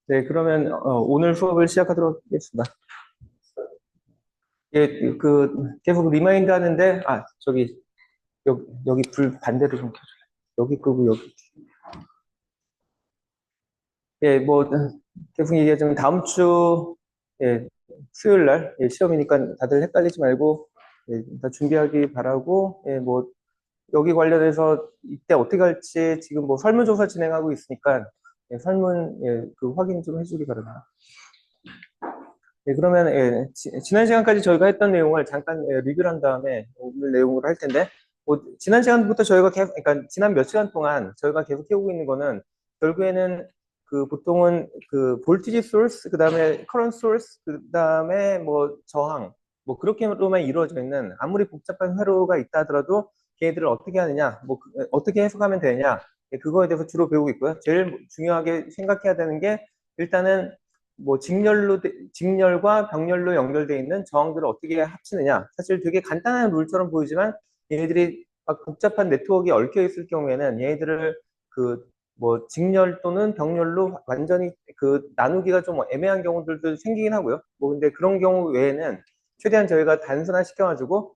네, 그러면 오늘 수업을 시작하도록 하겠습니다. 예, 계속 리마인드 하는데, 여기 불 반대로 좀 켜줘요. 여기 끄고 여기. 예, 계속 얘기하자면 다음 주, 예, 수요일 날, 예, 시험이니까 다들 헷갈리지 말고, 예, 다 준비하기 바라고, 예, 여기 관련해서 이때 어떻게 할지 지금 설문조사 진행하고 있으니까, 예, 확인 좀 해주기 바랍니다. 네, 그러면 지난 시간까지 저희가 했던 내용을 잠깐 리뷰를 한 다음에 오늘 내용으로 할 텐데, 지난 시간부터 저희가 계속, 그러니까 지난 몇 시간 동안 저희가 계속 해오고 있는 거는 결국에는 보통은 볼티지 소스, 그 다음에 커런트 소스, 그 다음에 저항, 그렇게로만 이루어져 있는 아무리 복잡한 회로가 있다 하더라도 걔네들을 어떻게 하느냐, 어떻게 해석하면 되냐, 그거에 대해서 주로 배우고 있고요. 제일 중요하게 생각해야 되는 게 일단은 직렬과 병렬로 연결되어 있는 저항들을 어떻게 합치느냐. 사실 되게 간단한 룰처럼 보이지만 얘네들이 막 복잡한 네트워크에 얽혀 있을 경우에는 얘네들을 직렬 또는 병렬로 완전히 나누기가 좀 애매한 경우들도 생기긴 하고요. 근데 그런 경우 외에는 최대한 저희가 단순화 시켜가지고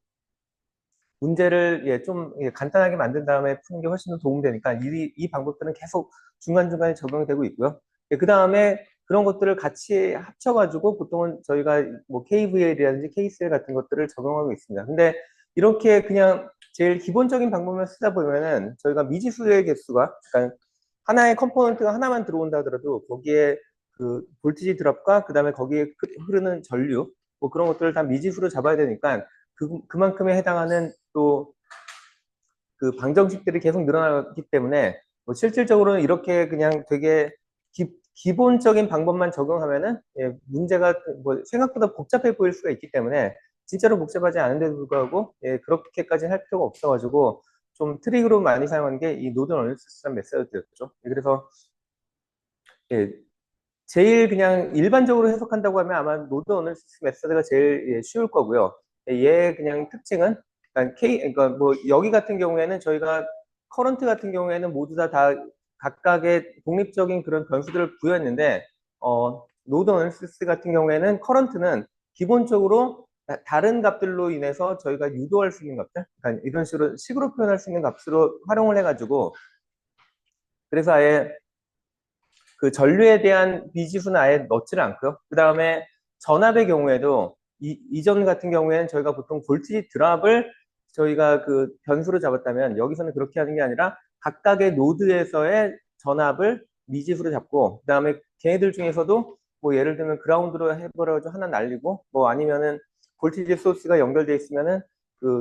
문제를 좀 간단하게 만든 다음에 푸는 게 훨씬 더 도움되니까 이 방법들은 계속 중간중간에 적용이 되고 있고요. 그 다음에 그런 것들을 같이 합쳐가지고 보통은 저희가 KVL이라든지 KCL 같은 것들을 적용하고 있습니다. 근데 이렇게 그냥 제일 기본적인 방법만 쓰다 보면은 저희가 미지수의 개수가, 그러니까 하나의 컴포넌트가 하나만 들어온다 하더라도 거기에 볼티지 드랍과 그 다음에 거기에 흐르는 전류, 그런 것들을 다 미지수로 잡아야 되니까 그만큼에 해당하는 또 방정식들이 계속 늘어나기 때문에 실질적으로는 이렇게 그냥 되게 기본적인 방법만 적용하면은 문제가 생각보다 복잡해 보일 수가 있기 때문에 진짜로 복잡하지 않은데도 불구하고 그렇게까지는 할 필요가 없어가지고 좀 트릭으로 많이 사용하는 게 이 노드 어널리시스 메서드였죠. 그래서 예, 제일 그냥 일반적으로 해석한다고 하면 아마 노드 어널리시스 메서드가 제일 쉬울 거고요. 얘 그냥 특징은 그러니까 여기 같은 경우에는 저희가 커런트 같은 경우에는 모두 다 각각의 독립적인 그런 변수들을 부여했는데 노드 어널리시스 같은 경우에는 커런트는 기본적으로 다른 값들로 인해서 저희가 유도할 수 있는 값들, 그러니까 이런 식으로 표현할 수 있는 값으로 활용을 해가지고 그래서 아예 전류에 대한 비지수는 아예 넣지를 않고요. 그 다음에 전압의 경우에도 이전 같은 경우에는 저희가 보통 볼티지 드랍을 저희가 변수로 잡았다면 여기서는 그렇게 하는 게 아니라 각각의 노드에서의 전압을 미지수로 잡고 그 다음에 걔네들 중에서도 예를 들면 그라운드로 해버려가지고 하나 날리고 아니면은 볼티지 소스가 연결돼 있으면은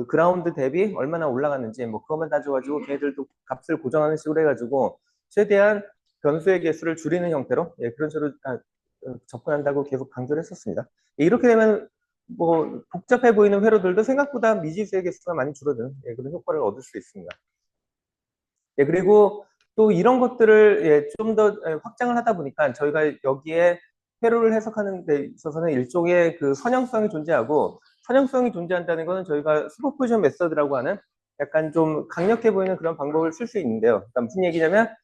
그라운드 대비 얼마나 올라갔는지 그것만 따져가지고 걔네들도 값을 고정하는 식으로 해가지고 최대한 변수의 개수를 줄이는 형태로 그런 식으로 접근한다고 계속 강조를 했었습니다. 이렇게 되면 복잡해 보이는 회로들도 생각보다 미지수의 개수가 많이 줄어드는 그런 효과를 얻을 수 있습니다. 그리고 또 이런 것들을 좀 더 확장을 하다 보니까 저희가 여기에 회로를 해석하는 데 있어서는 일종의 선형성이 존재하고 선형성이 존재한다는 것은 저희가 슈퍼포지션 메서드라고 하는 약간 좀 강력해 보이는 그런 방법을 쓸 수 있는데요. 그러니까 무슨 얘기냐면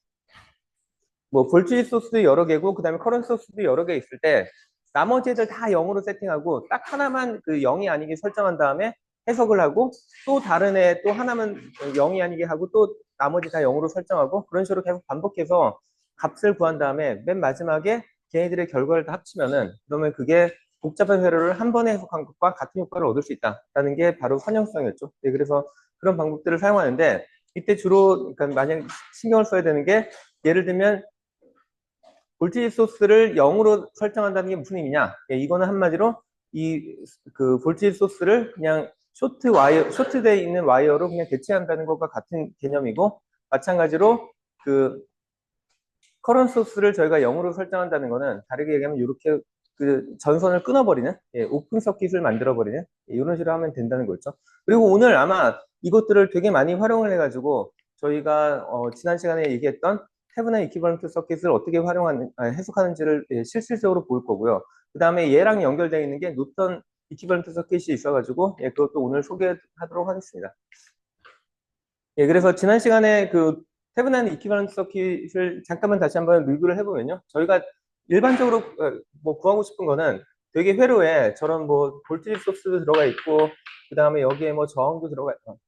볼티지 소스도 여러 개고 그다음에 커런트 소스도 여러 개 있을 때 나머지 애들 다 0으로 세팅하고 딱 하나만 0이 아니게 설정한 다음에 해석을 하고 또 다른 애 또 하나만 0이 아니게 하고 또 나머지 다 0으로 설정하고 그런 식으로 계속 반복해서 값을 구한 다음에 맨 마지막에 걔네들의 결과를 다 합치면은 그러면 그게 복잡한 회로를 한 번에 해석한 것과 같은 효과를 얻을 수 있다라는 게 바로 선형성이었죠. 그래서 그런 방법들을 사용하는데 이때 주로 그러니까 만약 신경을 써야 되는 게 예를 들면 볼티지 소스를 0으로 설정한다는 게 무슨 의미냐? 이거는 한마디로 볼티지 소스를 그냥 쇼트되어 있는 와이어로 그냥 대체한다는 것과 같은 개념이고, 마찬가지로 커런트 소스를 저희가 0으로 설정한다는 거는 다르게 얘기하면 이렇게 전선을 끊어버리는, 오픈 서킷을 만들어버리는, 이런 식으로 하면 된다는 거죠. 그리고 오늘 아마 이것들을 되게 많이 활용을 해가지고 저희가 지난 시간에 얘기했던 테브나 이퀴벌런트 서킷을 어떻게 해석하는지를 실질적으로 볼 거고요. 그 다음에 얘랑 연결되어 있는 게 노턴 이퀴벌런트 서킷이 있어가지고 그것도 오늘 소개하도록 하겠습니다. 그래서 지난 시간에 테브나 이퀴벌런트 서킷을 잠깐만 다시 한번 리뷰를 해보면요. 저희가 일반적으로 뭐 구하고 싶은 거는 되게 회로에 저런 뭐 볼티지 소스도 들어가 있고 그 다음에 여기에 뭐 저항도 들어가 있고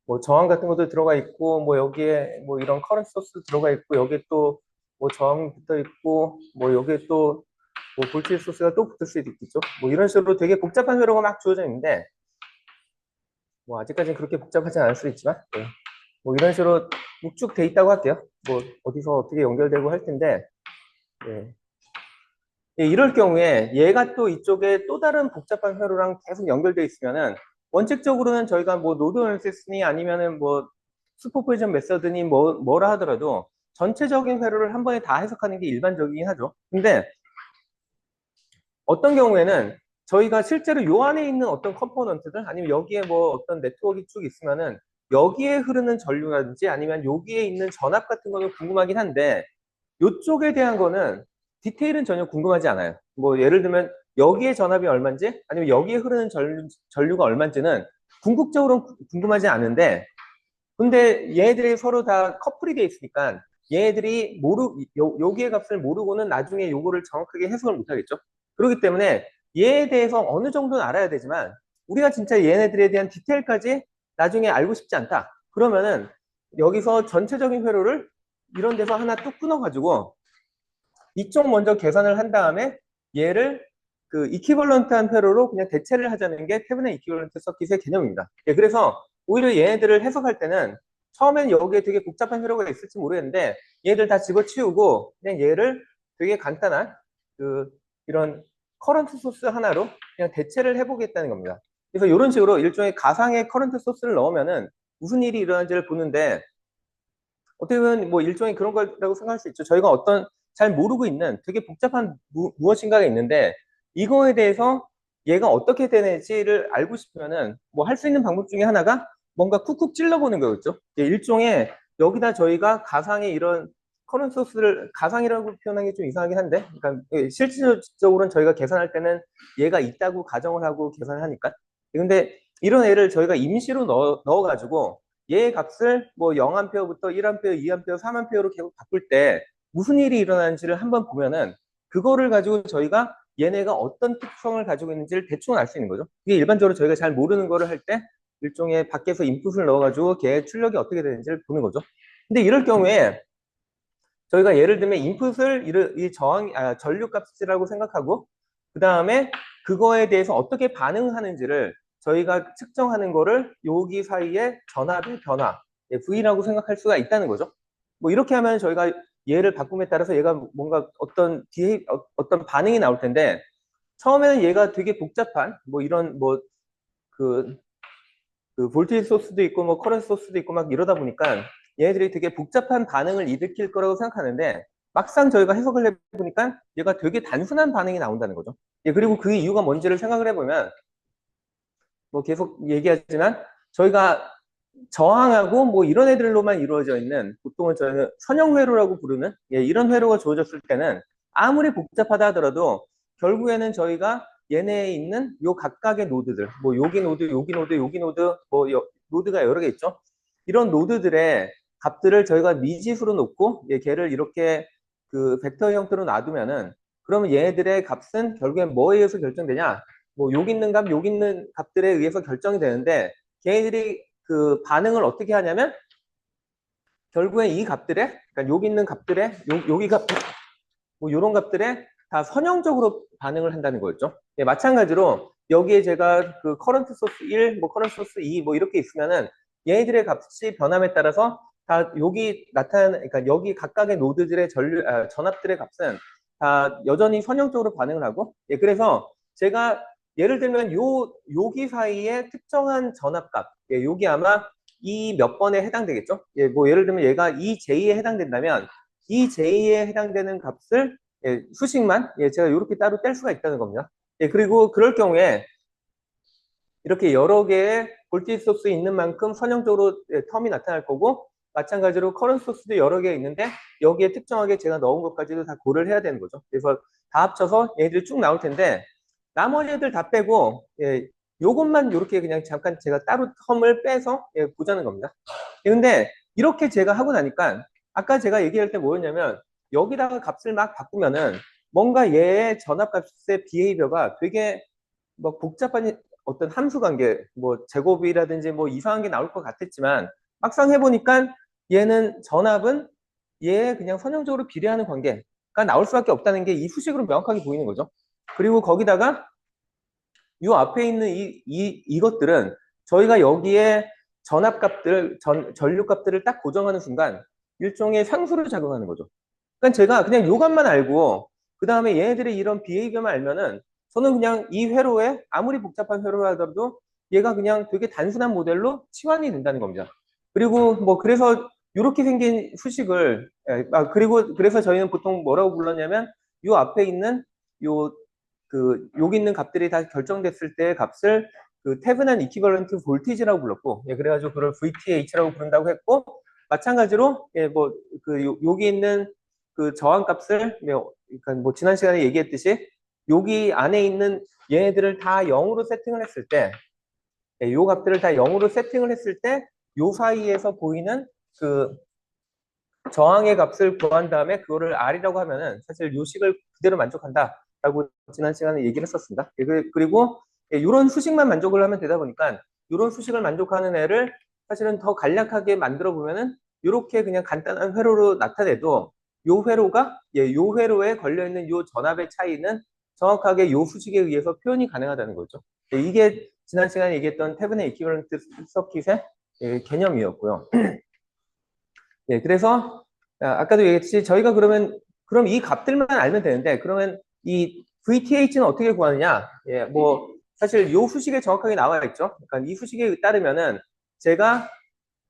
뭐 저항 같은 것도 들어가 있고 뭐 여기에 뭐 이런 커런트 소스 들어가 있고 여기에 또 뭐 저항 붙어 있고 뭐 여기에 또 뭐 볼티지 소스가 또 붙을 수도 있겠죠. 뭐 이런 식으로 되게 복잡한 회로가 막 주어져 있는데 뭐 아직까지는 그렇게 복잡하지 않을 수 있지만 네. 뭐 이런 식으로 묵쭉 돼 있다고 할게요. 뭐 어디서 어떻게 연결되고 할 텐데 네. 예, 이럴 경우에 얘가 또 이쪽에 또 다른 복잡한 회로랑 계속 연결되어 있으면은 원칙적으로는 저희가 뭐 노드 어널리시스니 아니면은 뭐 슈퍼포지션 메서드니 뭐라 하더라도 전체적인 회로를 한 번에 다 해석하는 게 일반적이긴 하죠. 근데 어떤 경우에는 저희가 실제로 요 안에 있는 어떤 컴포넌트들 아니면 여기에 뭐 어떤 네트워크 쭉 있으면은 여기에 흐르는 전류라든지 아니면 여기에 있는 전압 같은 거는 궁금하긴 한데 요쪽에 대한 거는 디테일은 전혀 궁금하지 않아요. 뭐 예를 들면 여기에 전압이 얼마인지 아니면 여기에 흐르는 전류가 얼마인지는 궁극적으로는 궁금하지 않은데 근데 얘네들이 서로 다 커플이 돼 있으니까 얘네들이 여기의 값을 모르고는 나중에 요거를 정확하게 해석을 못 하겠죠. 그렇기 때문에 얘에 대해서 어느 정도는 알아야 되지만 우리가 진짜 얘네들에 대한 디테일까지 나중에 알고 싶지 않다. 그러면은 여기서 전체적인 회로를 이런 데서 하나 뚝 끊어가지고 이쪽 먼저 계산을 한 다음에 얘를 그 이퀴벌런트한 회로로 그냥 대체를 하자는 게 테브네 이퀴벌런트 서킷의 개념입니다. 예, 그래서 오히려 얘네들을 해석할 때는 처음엔 여기에 되게 복잡한 회로가 있을지 모르겠는데 얘들 다 집어치우고 그냥 얘를 되게 간단한 그 이런 커런트 소스 하나로 그냥 대체를 해보겠다는 겁니다. 그래서 이런 식으로 일종의 가상의 커런트 소스를 넣으면은 무슨 일이 일어나는지를 보는데 어떻게 보면 뭐 일종의 그런 거라고 생각할 수 있죠. 저희가 어떤 잘 모르고 있는 되게 복잡한 무엇인가가 있는데 이거에 대해서 얘가 어떻게 되는지를 알고 싶으면은 뭐 할 수 있는 방법 중에 하나가 뭔가 쿡쿡 찔러보는 거겠죠. 일종의 여기다 저희가 가상의 이런 커런 소스를 가상이라고 표현하기 좀 이상하긴 한데, 그러니까 실질적으로는 저희가 계산할 때는 얘가 있다고 가정을 하고 계산을 하니까. 근데 이런 애를 저희가 임시로 넣어가지고 얘의 값을 뭐 0A부터 1A, 2A, 3A로 계속 바꿀 때 무슨 일이 일어나는지를 한번 보면은 그거를 가지고 저희가 얘네가 어떤 특성을 가지고 있는지를 대충 알 수 있는 거죠. 이게 일반적으로 저희가 잘 모르는 거를 할 때 일종의 밖에서 인풋을 넣어가지고 걔의 출력이 어떻게 되는지를 보는 거죠. 근데 이럴 경우에 저희가 예를 들면 인풋을 이 전류값이라고 생각하고 그 다음에 그거에 대해서 어떻게 반응하는지를 저희가 측정하는 거를 여기 사이에 전압의 변화 V라고 생각할 수가 있다는 거죠. 뭐 이렇게 하면 저희가 얘를 바꿈에 따라서 얘가 뭔가 어떤 반응이 나올 텐데 처음에는 얘가 되게 복잡한 뭐 이런 뭐그 그 볼티지 소스도 있고 뭐 커런트 소스도 있고 막 이러다 보니까 얘네들이 되게 복잡한 반응을 일으킬 거라고 생각하는데 막상 저희가 해석을 해보니까 얘가 되게 단순한 반응이 나온다는 거죠. 예, 그리고 그 이유가 뭔지를 생각을 해보면 뭐 계속 얘기하지만 저희가 저항하고 뭐 이런 애들로만 이루어져 있는 보통은 저희는 선형 회로라고 부르는 이런 회로가 주어졌을 때는 아무리 복잡하다 하더라도 결국에는 저희가 얘네에 있는 요 각각의 노드들 뭐 여기 노드, 여기 노드, 여기 노드 뭐 노드가 여러 개 있죠. 이런 노드들의 값들을 저희가 미지수로 놓고 걔를 이렇게 그 벡터 형태로 놔두면은 그러면 얘네들의 값은 결국엔 뭐에 의해서 결정되냐? 뭐 여기 있는 값, 여기 있는 값들에 의해서 결정이 되는데 걔네들이 그 반응을 어떻게 하냐면 결국엔 이 값들에 그러니까 여기 있는 값들에 여기 값, 뭐 이런 값들에 다 선형적으로 반응을 한다는 거였죠. 예, 마찬가지로 여기에 제가 그 커런트 소스 1, 뭐 커런트 소스 2, 뭐 이렇게 있으면은 얘네들의 값이 변함에 따라서 다 여기 나타나는 그러니까 여기 각각의 노드들의 전압들의 값은 다 여전히 선형적으로 반응을 하고 예, 그래서 제가 예를 들면 여기 사이에 특정한 전압값 예, 여기 아마 이 몇 번에 해당되겠죠. 예, 뭐 예를 들면 얘가 이 J에 해당된다면 이 J에 해당되는 값을 예, 수식만 제가 이렇게 따로 뗄 수가 있다는 겁니다. 예, 그리고 그럴 경우에 이렇게 여러 개의 볼티지 소스 있는 만큼 선형적으로 텀이 나타날 거고 마찬가지로 커런트 소스도 여러 개 있는데 여기에 특정하게 제가 넣은 것까지도 다 고려를 해야 되는 거죠. 그래서 다 합쳐서 얘들이 쭉 나올 텐데 나머지 애들 다 빼고 요것만 이렇게 그냥 잠깐 제가 따로 텀을 빼서 보자는 겁니다. 근데 이렇게 제가 하고 나니까 아까 제가 얘기할 때 뭐였냐면 여기다가 값을 막 바꾸면은 뭔가 얘의 전압값의 비헤이비어가 되게 뭐 복잡한 어떤 함수 관계, 뭐 제곱이라든지 뭐 이상한 게 나올 것 같았지만 막상 해보니까 얘는 전압은 얘에 그냥 선형적으로 비례하는 관계가 나올 수밖에 없다는 게 이 수식으로 명확하게 보이는 거죠. 그리고 거기다가 이 앞에 있는 이것들은 저희가 여기에 전압값들, 전류값들을 딱 고정하는 순간 일종의 상수를 작용하는 거죠. 그러니까 제가 그냥 요 값만 알고 그 다음에 얘네들의 이런 비헤이비어만 알면은 저는 그냥 이 회로에 아무리 복잡한 회로라 하더라도 얘가 그냥 되게 단순한 모델로 치환이 된다는 겁니다. 그리고 뭐 그래서 이렇게 생긴 수식을 그리고 그래서 저희는 보통 뭐라고 불렀냐면 요 앞에 있는 요 여기 있는 값들이 다 결정됐을 때 값을 그 테브난 이퀴벌런트 볼티지라고 불렀고, 예, 그래가지고 그걸 VTH라고 부른다고 했고, 마찬가지로, 예, 뭐, 여기 있는 그 저항값을, 그러니까 뭐, 지난 시간에 얘기했듯이, 여기 안에 있는 얘네들을 다 0으로 세팅을 했을 때, 예, 요 값들을 다 0으로 세팅을 했을 때, 요 사이에서 보이는 그 저항의 값을 구한 다음에 그거를 R이라고 하면은 사실 요 식을 그대로 만족한다라고 지난 시간에 얘기를 했었습니다. 그리고 이런 수식만 만족을 하면 되다 보니까 이런 수식을 만족하는 애를 사실은 더 간략하게 만들어 보면은 이렇게 그냥 간단한 회로로 나타내도 요 회로가 요 회로에 걸려 있는 요 전압의 차이는 정확하게 요 수식에 의해서 표현이 가능하다는 거죠. 이게 지난 시간에 얘기했던 테브네 이퀴벌런트 서킷의 개념이었고요. 예, 그래서 아까도 얘기했듯이 저희가 그럼 이 값들만 알면 되는데 그러면 이 VTH는 어떻게 구하느냐? 예, 뭐 사실 요 수식에 정확하게 나와 있죠. 그러니까 이 수식에 따르면은 제가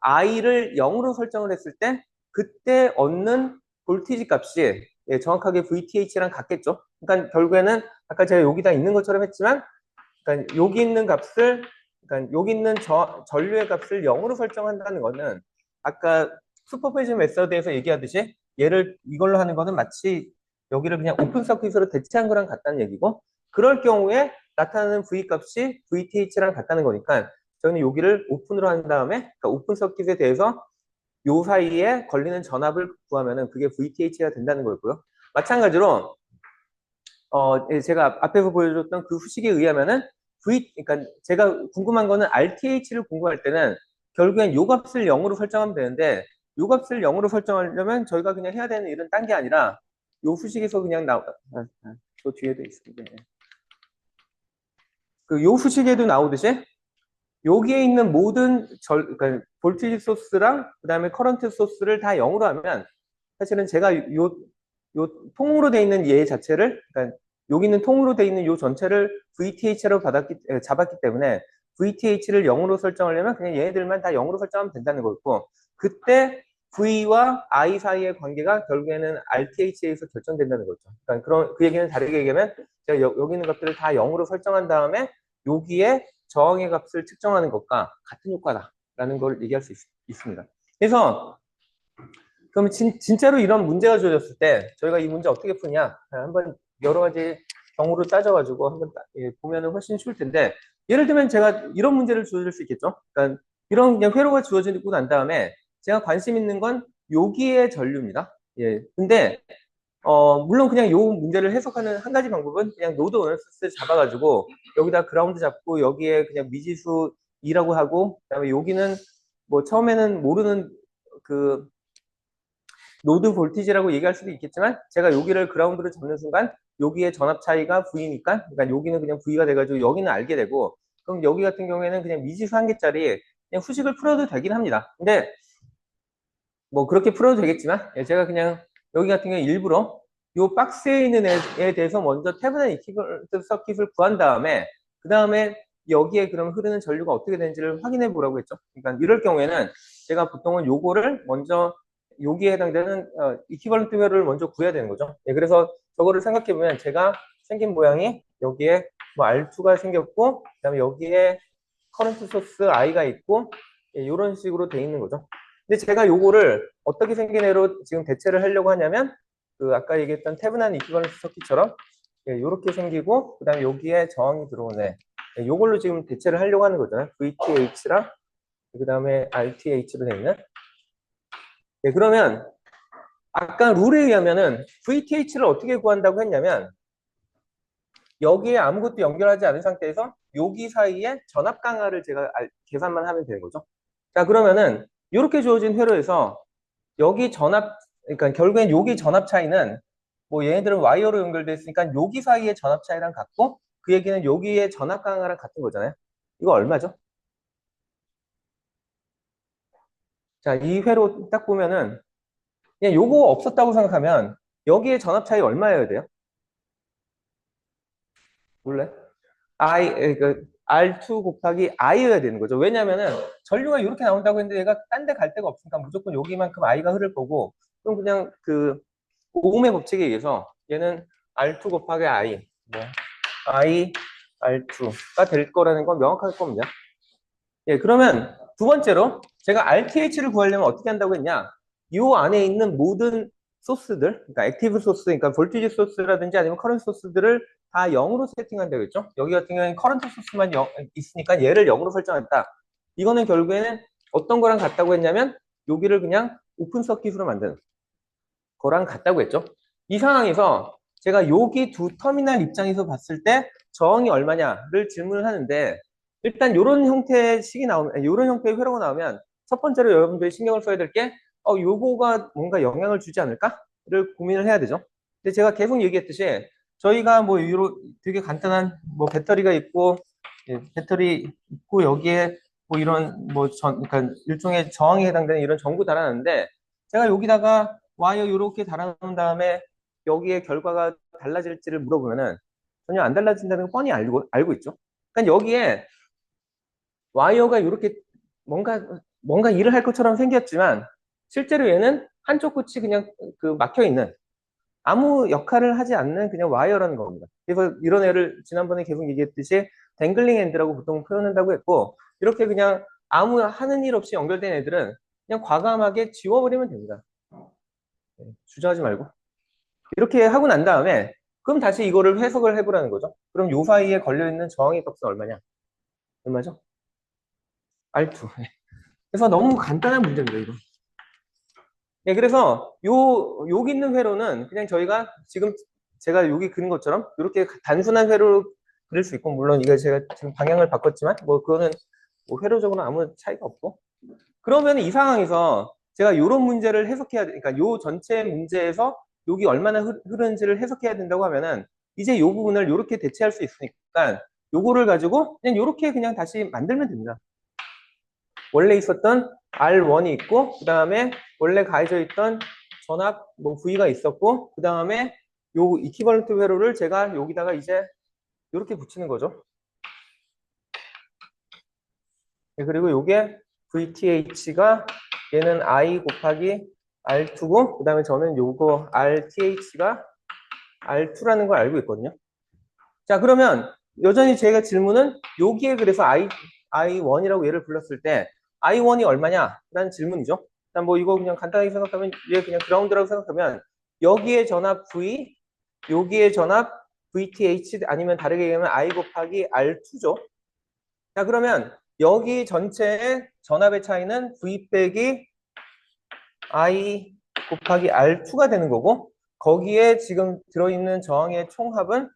I를 0으로 설정을 했을 때 그때 얻는 볼티지 값이 정확하게 VTH랑 같겠죠. 그러니까 결국에는 아까 제가 여기다 있는 것처럼 했지만 그러니까 여기 있는 값을 그러니까 여기 있는 전류의 값을 0으로 설정한다는 거는 아까 슈퍼포지션 메서드에서 얘기하듯이 얘를 이걸로 하는 거는 마치 여기를 그냥 오픈 서킷으로 대체한 거랑 같다는 얘기고 그럴 경우에 나타나는 V 값이 VTH랑 같다는 거니까 저는 여기를 오픈으로 한 다음에 그러니까 오픈 서킷에 대해서 요 사이에 걸리는 전압을 구하면은 그게 VTH가 된다는 거고요. 마찬가지로 제가 앞에서 보여줬던 그 수식에 의하면은 그러니까 제가 궁금한 거는 RTH를 궁금할 때는 결국엔 요 값을 0으로 설정하면 되는데 요 값을 0으로 설정하려면 저희가 그냥 해야 되는 일은 딴 게 아니라 요 수식에서 그냥 저 뒤에도 있습니다. 요 수식에도 나오듯이 여기에 있는 모든 그러니까 볼티지 소스랑 그다음에 커런트 소스를 다 0으로 하면 사실은 제가 요 통으로 돼 있는 얘 자체를 그러니까 여기 있는 통으로 돼 있는 요 전체를 VTH로 잡았기 때문에 VTH를 0으로 설정하려면 그냥 얘네들만 다 0으로 설정하면 된다는 거고 그때 V와 I 사이의 관계가 결국에는 RTH에서 결정된다는 거죠. 그러니까 그 얘기는 다르게 얘기하면 제가 여기 있는 것들을 다 0으로 설정한 다음에 여기에 저항의 값을 측정하는 것과 같은 효과다라는 걸 얘기할 수 있습니다. 그래서 그럼 진짜로 이런 문제가 주어졌을 때 저희가 이 문제 어떻게 푸냐 한번 여러 가지 경우를 따져가지고 한번 보면은 훨씬 쉬울 텐데 예를 들면 제가 이런 문제를 주어질 수 있겠죠. 그러니까 이런 그냥 회로가 주어지고 난 다음에 제가 관심 있는 건 여기에 전류입니다. 예. 근데 물론 그냥 요 문제를 해석하는 한 가지 방법은 그냥 노드 어널리시스 잡아가지고 여기다 그라운드 잡고 여기에 그냥 미지수 2라고 하고 그다음에 여기는 뭐 처음에는 모르는 그 노드 볼티지라고 얘기할 수도 있겠지만 제가 여기를 그라운드로 잡는 순간 여기에 전압 차이가 V니까 그러니까 여기는 그냥 V가 돼가지고 여기는 알게 되고 그럼 여기 같은 경우에는 그냥 미지수 한 개짜리 그냥 후식을 풀어도 되긴 합니다. 근데 뭐 그렇게 풀어도 되겠지만 제가 그냥 여기 같은 경우 일부러 요 박스에 있는 애에 대해서 먼저 테브난 이퀴벌런트 서킷을 구한 다음에 그 다음에 여기에 그럼 흐르는 전류가 어떻게 되는지를 확인해 보라고 했죠. 그러니까 이럴 경우에는 제가 보통은 요거를 먼저 여기에 해당되는 이퀴벌런트 회로를 먼저 구해야 되는 거죠. 그래서 저거를 생각해 보면 제가 생긴 모양이 여기에 뭐 R2가 생겼고 그다음에 여기에 커런트 소스 I가 있고 이런 식으로 돼 있는 거죠. 근데 제가 요거를 어떻게 생긴 애로 지금 대체를 하려고 하냐면 그 아까 얘기했던 테브난 이퀴벌런트 서킷처럼 이렇게 생기고 그다음에 여기에 저항이 들어오네. 요걸로 지금 대체를 하려고 하는 거잖아요. VTH랑 그다음에 RTH로 돼 있는. 그러면 아까 룰에 의하면은 VTH를 어떻게 구한다고 했냐면 여기에 아무것도 연결하지 않은 상태에서 여기 사이에 전압 강하를 제가 계산만 하면 되는 거죠. 자, 그러면은 이렇게 주어진 회로에서 여기 전압, 그러니까 결국엔 여기 전압 차이는 뭐 얘네들은 와이어로 연결돼 있으니까 여기 사이의 전압 차이랑 같고 그 얘기는 여기의 전압 강하랑 같은 거잖아요. 이거 얼마죠? 자, 이 회로 딱 보면은 그냥 요거 없었다고 생각하면 여기에 전압 차이 얼마여야 돼요? 몰래? 그 R2 곱하기 I여야 되는 거죠. 왜냐면은 전류가 이렇게 나온다고 했는데 얘가 딴 데 갈 데가 없으니까 무조건 여기만큼 I가 흐를 거고 그럼 그냥 그 오음의 법칙에 의해서 얘는 R2 곱하기 I 뭐 I R2가 될 거라는 건 명확할 겁니다. 예, 그러면 두 번째로 제가 RTH를 구하려면 어떻게 한다고 했냐? 이 안에 있는 모든 소스들, 그러니까 액티브 소스, 그러니까 볼티지 소스라든지 아니면 커런트 소스들을 다 0으로 세팅한다고 했죠? 여기 같은 경우에는 커런트 소스만 있으니까 얘를 0으로 설정했다. 이거는 결국에는 어떤 거랑 같다고 했냐면 여기를 그냥 오픈 서킷으로 만드는 거랑 같다고 했죠? 이 상황에서 제가 여기 두 터미널 입장에서 봤을 때 저항이 얼마냐를 질문을 하는데 일단 이런 형태의 식이 나오면 이런 형태의 회로가 나오면 첫 번째로 여러분들이 신경을 써야 될 게 요거가 뭔가 영향을 주지 않을까를 고민을 해야 되죠. 근데 제가 계속 얘기했듯이 저희가 뭐 되게 간단한 뭐 배터리가 있고 예, 배터리 있고 여기에 뭐 이런 그러니까 일종의 저항에 해당되는 이런 전구 달아놨는데 제가 여기다가 와이어 이렇게 달아놓은 다음에 여기에 결과가 달라질지를 물어보면은 전혀 안 달라진다는 걸 뻔히 알고 있죠. 그러니까 여기에 와이어가 이렇게 뭔가 일을 할 것처럼 생겼지만 실제로 얘는 한쪽 끝이 그냥 그 막혀 있는 아무 역할을 하지 않는 그냥 와이어라는 겁니다. 그래서 이런 애를 지난번에 계속 얘기했듯이 댕글링 엔드라고 보통 표현한다고 했고 이렇게 그냥 아무 하는 일 없이 연결된 애들은 그냥 과감하게 지워버리면 됩니다. 주저하지 말고. 이렇게 하고 난 다음에 그럼 다시 이거를 해석을 해보라는 거죠. 그럼 요 사이에 걸려있는 저항의 값은 얼마냐? 얼마죠? R2. 그래서 너무 간단한 문제입니다, 이거. 네, 그래서 여기 있는 회로는 그냥 저희가 지금 제가 여기 그린 것처럼 이렇게 단순한 회로로 그릴 수 있고, 물론 이거 제가 지금 방향을 바꿨지만, 뭐 그거는 뭐 회로적으로 아무 차이가 없고. 그러면 이 상황에서 제가 이런 문제를 해석해야 돼. 그러니까 요 전체 문제에서 여기 얼마나 흐르는지를 해석해야 된다고 하면은 이제 이 부분을 이렇게 대체할 수 있으니까 요거를 가지고 그냥 이렇게 그냥 다시 만들면 됩니다. 원래 있었던 R1이 있고 그 다음에 원래 가해져 있던 전압 뭐 V가 있었고 그 다음에 요 이퀴벌런트 회로를 제가 여기다가 이제 이렇게 붙이는 거죠. 네, 그리고 요게 VTH가 얘는 I 곱하기 R2고 그 다음에 저는 요거 RTH가 R2라는 걸 알고 있거든요. 자, 그러면 여전히 제가 질문은 여기에 그래서 I1이라고 얘를 불렀을 때 I1이 얼마냐? 라는 질문이죠. 일단 뭐 이거 그냥 간단하게 생각하면 얘 그냥 그라운드라고 생각하면 여기에 전압 V, 여기에 전압 VTH 아니면 다르게 얘기하면 I 곱하기 R2죠. 자, 그러면 여기 전체의 전압의 차이는 V 빼기 I 곱하기 R2가 되는 거고 거기에 지금 들어있는 저항의 총합은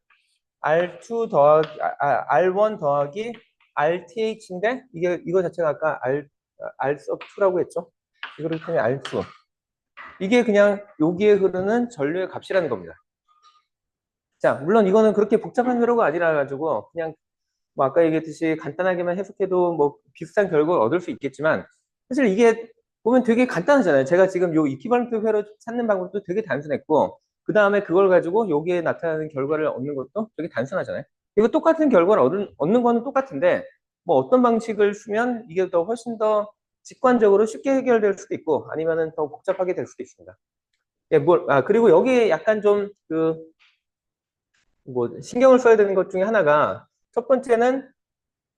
R2 더하기 R1 더하기 RTH인데 이거 자체가 아까 R sub 2라고 했죠. 이거를 그냥 R2. 이게 그냥 여기에 흐르는 전류의 값이라는 겁니다. 자, 물론 이거는 그렇게 복잡한 회로가 아니라 가지고 그냥 뭐 아까 얘기했듯이 간단하게만 해석해도 뭐 비슷한 결과를 얻을 수 있겠지만 사실 이게 보면 되게 간단하잖아요. 제가 지금 요 이퀴벌런트 회로 찾는 방법도 되게 단순했고 그 다음에 그걸 가지고 여기에 나타나는 결과를 얻는 것도 되게 단순하잖아요. 이거 똑같은 결과를 얻는 거는 똑같은데 뭐 어떤 방식을 쓰면 이게 더 훨씬 더 직관적으로 쉽게 해결될 수도 있고 아니면은 더 복잡하게 될 수도 있습니다. 예, 그리고 여기에 약간 좀 뭐 신경을 써야 되는 것 중에 하나가 첫 번째는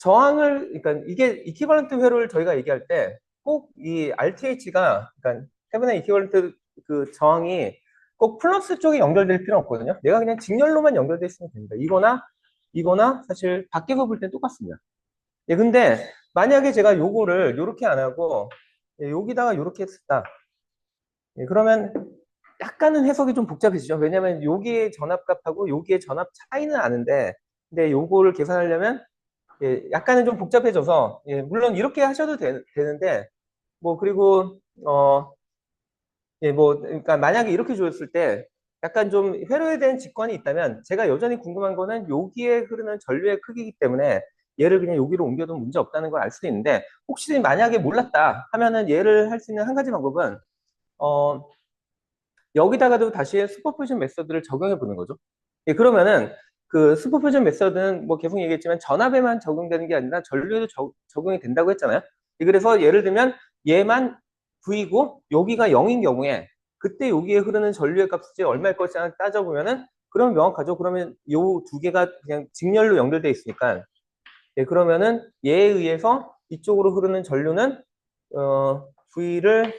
그러니까 이게 이퀴벌런트 회로를 저희가 얘기할 때 꼭 이 RTH가, 그러니까 테베나 이퀴벌런트 그 저항이 꼭 플러스 쪽에 연결될 필요는 없거든요. 내가 그냥 직렬로만 연결돼 있으면 됩니다. 이거나 사실 밖에서 볼 땐 똑같습니다. 예, 근데 만약에 제가 요거를 요렇게 안 하고 예, 여기다가 요렇게 했다. 예, 그러면 약간은 해석이 좀 복잡해지죠. 왜냐하면 여기의 전압값하고 여기의 전압 차이는 아는데, 근데 요거를 계산하려면 약간은 좀 복잡해져서, 물론 이렇게 하셔도 되는데, 뭐 그리고 뭐 그러니까 만약에 이렇게 줬을 때 약간 좀 회로에 대한 직관이 있다면, 제가 여전히 궁금한 거는 여기에 흐르는 전류의 크기이기 때문에 얘를 그냥 여기로 옮겨도 문제 없다는 걸 알 수도 있는데, 혹시 만약에 몰랐다 하면은 얘를 할 수 있는 한 가지 방법은 어 여기다가도 다시 슈퍼포지션 메서드를 적용해 보는 거죠. 그러면은 그 슈퍼포지션 메서드는 뭐 계속 얘기했지만 전압에만 적용되는 게 아니라 전류에도 적용이 된다고 했잖아요. 그래서 예를 들면 얘만 V고 여기가 0인 경우에 그때 여기에 흐르는 전류의 값이 얼마일 것이냐 따져보면은, 그러면 명확하죠. 그러면 요 두 개가 그냥 직렬로 연결돼 있으니까, 그러면은 얘에 의해서 이쪽으로 흐르는 전류는 V를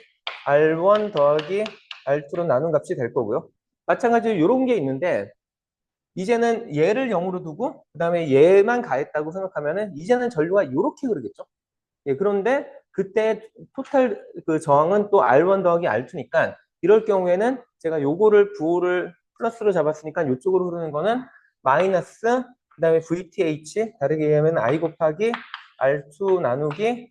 R1 더하기 R2로 나눈 값이 될 거고요. 마찬가지로 이런 게 있는데, 이제는 얘를 0으로 두고 그 다음에 얘만 가했다고 생각하면은 이제는 전류가 이렇게 흐르겠죠. 그런데 그때 토탈 그 저항은 또 R1 더하기 R2니까, 이럴 경우에는 제가 요거를 부호를 플러스로 잡았으니까 이쪽으로 흐르는 거는 마이너스, 그 다음에 VTH, 다르게 얘기하면 I 곱하기 R2 나누기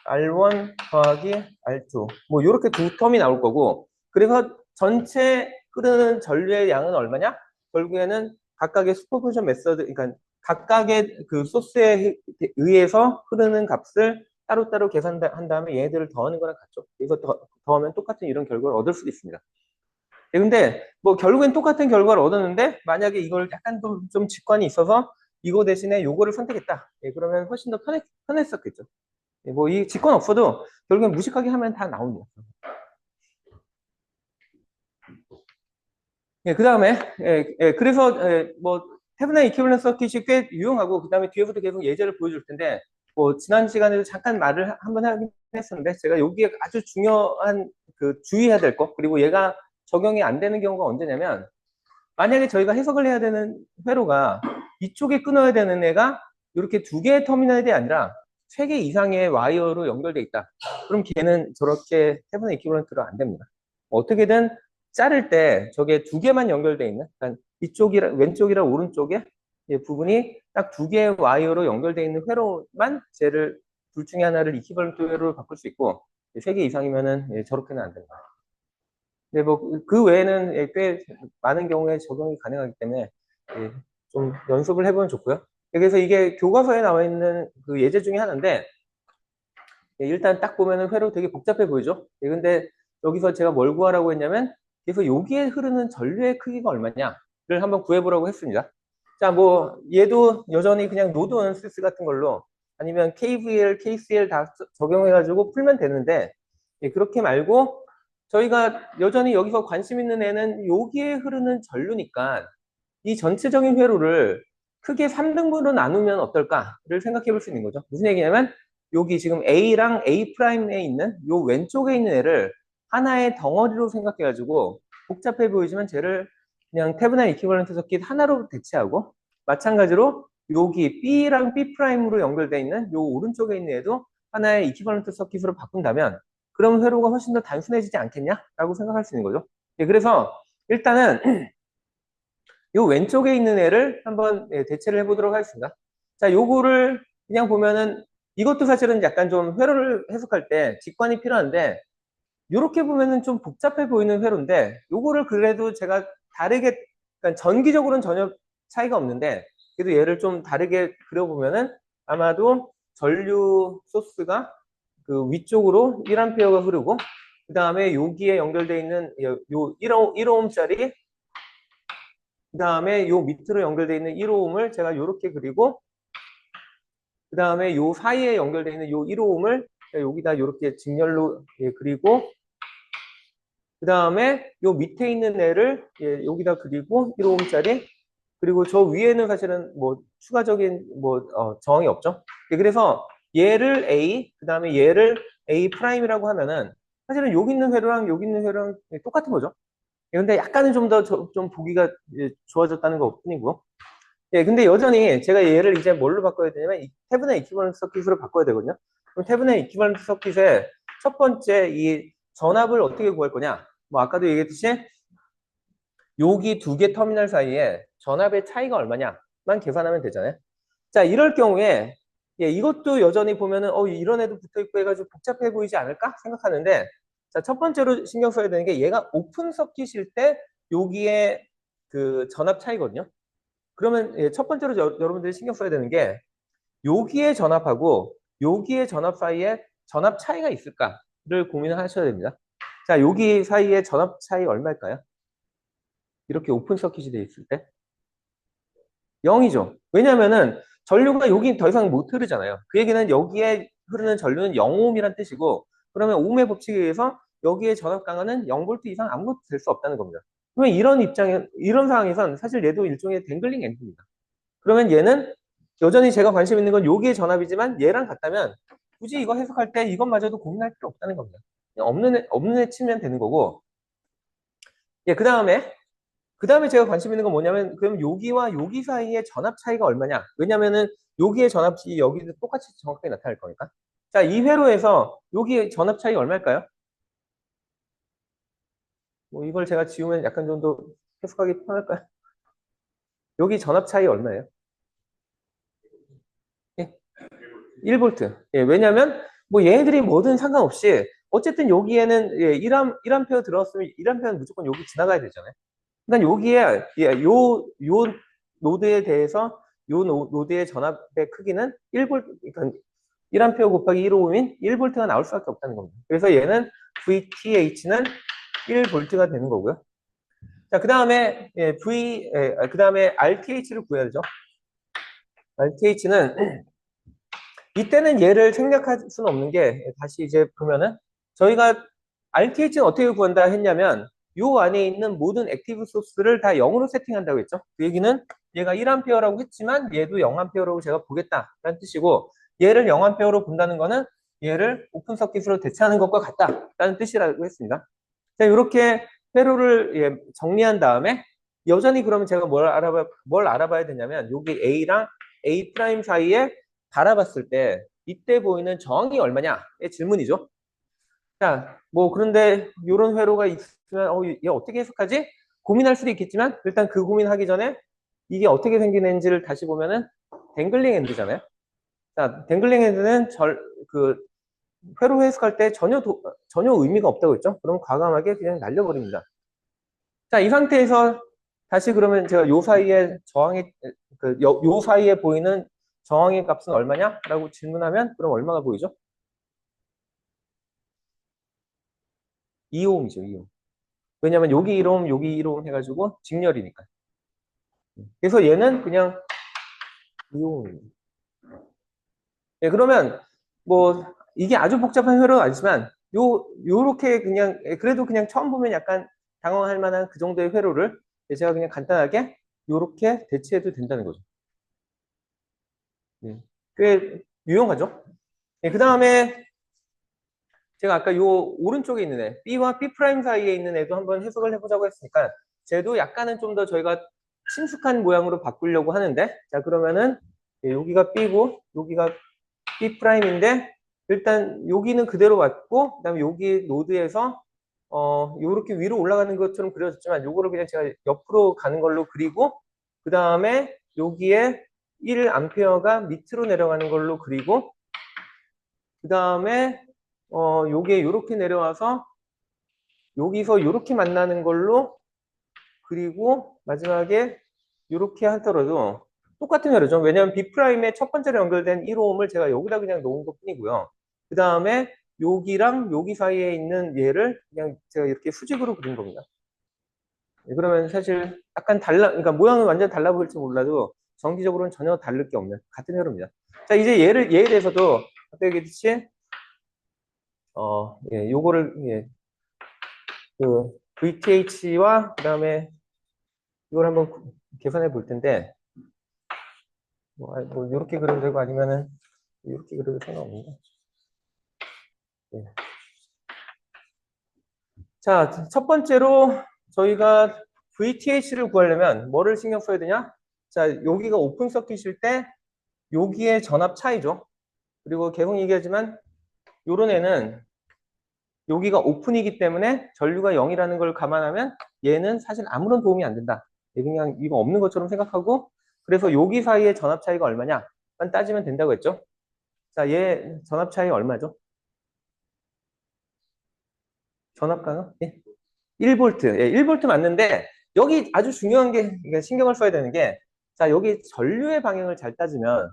R1 더하기 R2, 뭐 이렇게 두 텀이 나올 거고, 그래서 전체 흐르는 전류의 양은 얼마냐? 결국에는 각각의 슈퍼포지션 메서드, 그러니까 각각의 그 소스에 의해서 흐르는 값을 따로따로 계산한 다음에 얘네들을 더하는 거랑 같죠. 그래서 더하면 똑같은 이런 결과를 얻을 수도 있습니다. 근데 뭐 결국엔 똑같은 결과를 얻었는데, 만약에 이걸 약간 좀 직관이 있어서 이거 대신에 요거를 선택했다. 그러면 훨씬 더 편했었겠죠. 뭐 이 직권 없어도 결국엔 무식하게 하면 다 나옵니다. 그 다음에 그래서 뭐 테브나 이퀴벌런스 서킷이 꽤 유용하고, 그 다음에 뒤에서도 계속 예제를 보여줄 텐데, 뭐 지난 시간에도 잠깐 말을 한번 하긴 했었는데, 제가 여기에 아주 중요한 그 주의해야 될 거, 그리고 얘가 적용이 안 되는 경우가 언제냐면, 만약에 저희가 해석을 해야 되는 회로가 이쪽에 끊어야 되는 애가 이렇게 두 개의 터미널이 아니라 세 개 이상의 와이어로 연결돼 있다. 그럼 걔는 저렇게 테브나 이퀴벌런트로 안 됩니다. 어떻게든 자를 때 저게 두 개만 연결돼 있는, 그러니까 이쪽이랑 왼쪽이랑 오른쪽에 부분이 딱 두 개의 와이어로 연결돼 있는 회로만 쟤를 둘 중에 하나를 이퀴벌런트 회로로 바꿀 수 있고, 세 개 이상이면은 저렇게는 안 된다. 근데 뭐 그 외에는 꽤 많은 경우에 적용이 가능하기 때문에 좀 연습을 해보면 좋고요. 그래서 이게 교과서에 나와 있는 그 예제 중에 하나인데, 일단 딱 보면은 회로 되게 복잡해 보이죠? 근데 여기서 제가 뭘 구하라고 했냐면, 그래서 여기에 흐르는 전류의 크기가 얼마냐를 한번 구해보라고 했습니다. 자, 뭐 얘도 여전히 그냥 노드 언시스 같은 걸로 아니면 KVL, KCL 다 적용해가지고 풀면 되는데, 그렇게 말고 저희가 여전히 여기서 관심 있는 애는 여기에 흐르는 전류니까 이 전체적인 회로를 크게 3등분으로 나누면 어떨까를 생각해 볼 수 있는 거죠. 무슨 얘기냐면, 여기 지금 A랑 A'에 있는 요 왼쪽에 있는 애를 하나의 덩어리로 생각해가지고, 복잡해 보이지만 쟤를 그냥 테브나 이퀴벌런트 서킷 하나로 대체하고, 마찬가지로 여기 B랑 B'으로 연결되어 있는 요 오른쪽에 있는 애도 하나의 이퀴벌런트 서킷으로 바꾼다면, 그럼 회로가 훨씬 더 단순해지지 않겠냐라고 생각할 수 있는 거죠. 그래서 일단은 요 왼쪽에 있는 애를 한번 대체를 해보도록 하겠습니다. 자, 요거를 그냥 보면은 이것도 사실은 약간 좀 회로를 해석할 때 직관이 필요한데, 요렇게 보면은 좀 복잡해 보이는 회로인데, 요거를 그래도 제가 다르게, 그러니까 전기적으로는 전혀 차이가 없는데, 그래도 얘를 좀 다르게 그려보면은 아마도 전류 소스가 그 위쪽으로 1A가 흐르고, 그 다음에 여기에 연결되어 있는 요 1오음짜리, 그 다음에 요 밑으로 연결되어 있는 1호음을 제가 요렇게 그리고, 그 다음에 요 사이에 연결되어 있는 요 1호음을 여기다 요렇게 직렬로 그리고, 그 다음에 요 밑에 있는 애를 여기다 그리고 1호음짜리, 그리고 저 위에는 사실은 뭐 추가적인 뭐 저항이 없죠. 그래서 얘를 A, 그 다음에 얘를 A 프라임이라고 하면은 사실은 여기 있는 회로랑 여기 있는 회로랑 똑같은 거죠. 근데 약간은 좀 더 좀 보기가 좋아졌다는 것 뿐이고. 근데 여전히 제가 얘를 이제 뭘로 바꿔야 되냐면 이 테브나 이퀴벌런트 서킷으로 바꿔야 되거든요. 그럼 테브나 이퀴벌런트 서킷의 첫 번째 이 전압을 어떻게 구할 거냐? 뭐 아까도 얘기했듯이 여기 두 개 터미널 사이에 전압의 차이가 얼마냐만 계산하면 되잖아요. 자, 이럴 경우에 예, 이것도 여전히 보면은 이런 애도 붙어 있고 해가지고 복잡해 보이지 않을까 생각하는데, 자, 첫 번째로 신경 써야 되는 게 얘가 오픈 서킷일 때 여기에 그 전압 차이거든요. 그러면 예, 첫 번째로 여러분들이 신경 써야 되는 게 여기에 전압하고 여기에 전압 사이에 전압 차이가 있을까를 고민을 하셔야 됩니다. 자, 여기 사이에 전압 차이 얼마일까요? 이렇게 오픈 서킷이 돼 있을 때 0이죠. 왜냐면은 전류가 여기 더 이상 못 흐르잖아요. 그 얘기는 여기에 흐르는 전류는 0ohm이란 뜻이고, 그러면 ohm의 법칙에 의해서 여기에 전압 강하는 0V 이상 아무것도 될 수 없다는 겁니다. 그러면 이런 상황에선 사실 얘도 일종의 댕글링 엔드입니다. 그러면 얘는 여전히 제가 관심 있는 건 여기에 전압이지만 얘랑 같다면 굳이 이거 해석할 때 이것마저도 고민할 필요 없다는 겁니다. 그냥 없는 애 치면 되는 거고. 예, 그 다음에 제가 관심 있는 건 뭐냐면, 그럼 여기와 여기 사이의 전압 차이가 얼마냐? 왜냐면은 여기의 전압이 여기도 똑같이 정확하게 나타날 거니까. 자, 이 회로에서 여기의 전압 차이가 얼마일까요? 뭐 이걸 제가 지우면 약간 좀 더 해석하기 편할까요? 여기 전압 차이 얼마예요? 예, 1볼트. 예, 왜냐면 뭐 얘네들이 뭐든 상관없이 어쨌든 여기에는 예, 1암페어 들어왔으면 1암페어는 무조건 여기 지나가야 되잖아요. 그러니까 여기에 예, 요 노드에 대해서 요 노드의 전압의 크기는 1볼트, 그러니까 1A 곱하기 1호인 1볼트가 나올 수밖에 없다는 겁니다. 그래서 얘는 VTH는 1볼트가 되는 거고요. 자, 그 다음에 예, 그 다음에 RTH를 구해야 되죠. RTH는 이때는 얘를 생략할 수는 없는 게, 다시 이제 보면은 저희가 RTH는 어떻게 구한다 했냐면 요 안에 있는 모든 액티브 소스를 다 0으로 세팅한다고 했죠. 그 얘기는 얘가 1A라고 했지만 얘도 0A라고 제가 보겠다라는 뜻이고, 얘를 0A로 본다는 거는 얘를 오픈 서킷으로 대체하는 것과 같다라는 뜻이라고 했습니다. 자, 이렇게 회로를 예, 정리한 다음에 여전히 그러면 제가 뭘 알아봐야 되냐면 여기 A랑 A 프라임 사이에 바라봤을 때 이때 보이는 저항이 얼마냐의 질문이죠. 자, 뭐 그런데 이런 회로가 있으면 얘 어떻게 해석하지? 고민할 수도 있겠지만 일단 그 고민하기 전에 이게 어떻게 생긴 앤지를 다시 보면은 댕글링 앤드잖아요. 자, 댕글링 앤드는 그 회로 해석할 때 전혀 의미가 없다고 했죠. 그럼 과감하게 그냥 날려버립니다. 자, 이 상태에서 다시 그러면 제가 요 사이에 요 사이에 보이는 저항의 값은 얼마냐라고 질문하면 그럼 얼마가 보이죠? 2ohm이죠, 2ohm. 왜냐면 여기 1ohm, 여기 1ohm 해가지고 직렬이니까. 그래서 얘는 그냥 2ohm입니다. 예, 그러면 뭐 이게 아주 복잡한 회로는 아니지만 요렇게 그냥 그래도 그냥 처음 보면 약간 당황할 만한 그 정도의 회로를 제가 그냥 간단하게 요렇게 대체해도 된다는 거죠. 예, 꽤 유용하죠. 예, 그 다음에 제가 아까 요 오른쪽에 있는 애 B와 B 프라임 사이에 있는 애도 한번 해석을 해보자고 했으니까 쟤도 약간은 좀 더 저희가 친숙한 모양으로 바꾸려고 하는데, 자 그러면은 예, 여기가 B고 여기가 B 프라임인데 일단 여기는 그대로 왔고 그다음에 여기 노드에서 요렇게 위로 올라가는 것처럼 그려졌지만 요거를 그냥 제가 옆으로 가는 걸로 그리고 그다음에 여기에 1A가 밑으로 내려가는 걸로 그리고 그다음에 요게 요렇게 내려와서 여기서 요렇게 만나는 걸로 그리고 마지막에 요렇게 하더라도 똑같은 회로죠. 왜냐하면 B'의 첫 번째로 연결된 1호음을 제가 여기다 그냥 놓은 것 뿐이고요. 그 다음에 여기랑 여기 사이에 있는 얘를 그냥 제가 이렇게 수직으로 그린 겁니다. 네, 그러면 사실 약간 그러니까 모양은 완전 달라 보일지 몰라도 정기적으로는 전혀 다를 게 없는 같은 회로입니다. 자, 이제 얘에 대해서도 아까 얘기했듯이 예, 요거를 예, 그 VTH와 그다음에 이걸 한번 계산해 볼 텐데 뭐 이렇게 그려도 되고 아니면은 이렇게 그려도 상관없는데. 예. 자, 첫 번째로 저희가 VTH를 구하려면 뭐를 신경 써야 되냐? 자, 여기가 오픈 서킷일 때 여기의 전압 차이죠. 그리고 계속 얘기하지만 요런 애는 여기가 오픈이기 때문에 전류가 0이라는 걸 감안하면 얘는 사실 아무런 도움이 안 된다. 그냥 이거 없는 것처럼 생각하고 그래서 여기 사이의 전압 차이가 얼마냐? 만 따지면 된다고 했죠. 자, 얘 전압 차이 얼마죠? 전압가요? 예. 1볼트. 예, 1볼트 맞는데 여기 아주 중요한 게 그러니까 신경을 써야 되는 게 자, 여기 전류의 방향을 잘 따지면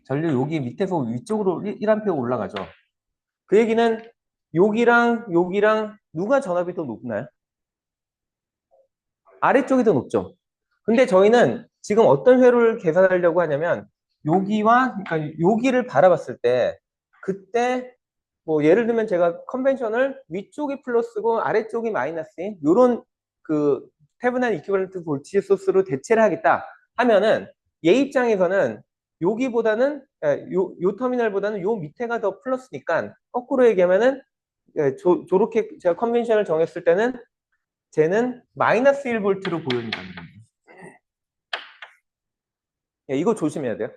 전류 여기 밑에서 위쪽으로 1A 올라가죠. 그 얘기는 여기랑 누가 전압이 더 높나요? 아래쪽이 더 높죠. 근데 저희는 지금 어떤 회로를 계산하려고 하냐면 그러니까 여기를 바라봤을 때 그때 뭐 예를 들면 제가 컨벤션을 위쪽이 플러스고 아래쪽이 마이너스인 요런 그 테브난 이퀴벌런트 볼티지 소스로 대체를 하겠다 하면은 얘 입장에서는 여기보다는 요 터미널보다는 요 밑에가 더 플러스니까 거꾸로 얘기하면은 저렇게 제가 컨벤션을 정했을 때는 쟤는 마이너스 1볼트로 보여준다는 겁니다. 이거 조심해야 돼요.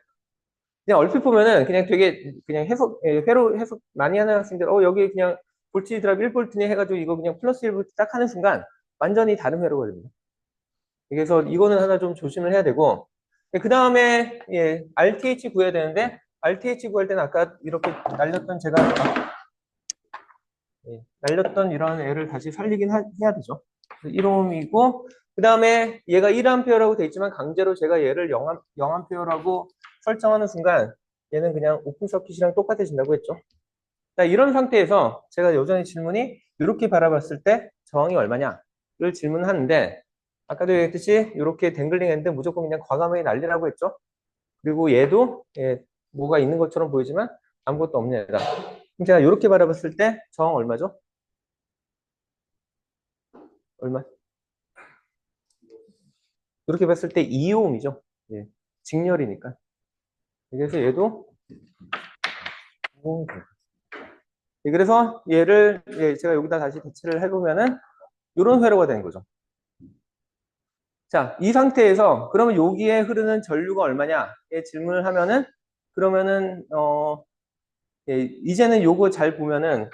그냥 얼핏 보면은 그냥 되게 그냥 회로 해석 많이 하는 학생들 여기 그냥 볼티지 드랍 1볼트니 해가지고 이거 그냥 플러스 1볼트 딱 하는 순간 완전히 다른 회로가 됩니다. 그래서 이거는 하나 좀 조심을 해야 되고 그 다음에 RTH 구해야 되는데 RTH 구할 때는 아까 이렇게 날렸던 제가 날렸던 이런 애를 다시 살리긴 해야 되죠. 1옴이고 그 다음에 얘가 1A라고 돼 있지만 강제로 제가 얘를 0A라고 설정하는 순간 얘는 그냥 오픈 서킷이랑 똑같아진다고 했죠. 자, 이런 상태에서 제가 여전히 질문이 이렇게 바라봤을 때 저항이 얼마냐를 질문하는데 아까도 얘기했듯이 이렇게 댕글링 했는데 무조건 그냥 과감하게 날리라고 했죠. 그리고 얘도 뭐가 있는 것처럼 보이지만 아무것도 없는 애다. 그럼 제가 이렇게 바라봤을 때 저항 얼마죠? 얼마? 이렇게 봤을 때 2옴이죠. 직렬이니까. 그래서 얘도 2옴이 돼요. 그래서 얘를 제가 여기다 다시 대체를 해보면은 이런 회로가 되는 거죠. 자, 이 상태에서 그러면 여기에 흐르는 전류가 얼마냐에 질문을 하면은 그러면은 이제는 요거 잘 보면은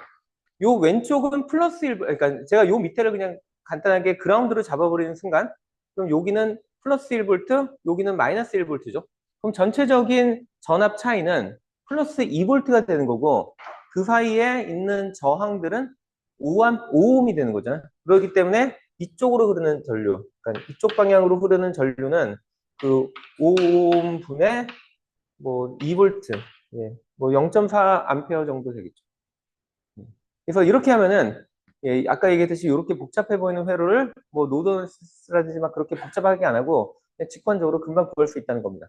요 왼쪽은 플러스 1, 그러니까 제가 요 밑에를 그냥 간단하게 그라운드로 잡아버리는 순간 그럼 여기는 플러스 1볼트, 여기는 마이너스 1볼트죠. 그럼 전체적인 전압 차이는 플러스 2볼트가 되는 거고 그 사이에 있는 저항들은 5옴이 되는 거잖아요. 그렇기 때문에 이쪽으로 흐르는 전류, 그러니까 이쪽 방향으로 흐르는 전류는 그 5옴 분의 뭐 2볼트, 뭐 0.4 암페어 정도 되겠죠. 그래서 이렇게 하면은 아까 얘기했듯이 이렇게 복잡해 보이는 회로를 뭐 노드라든지 막 그렇게 복잡하게 안 하고 그냥 직관적으로 금방 구할 수 있다는 겁니다.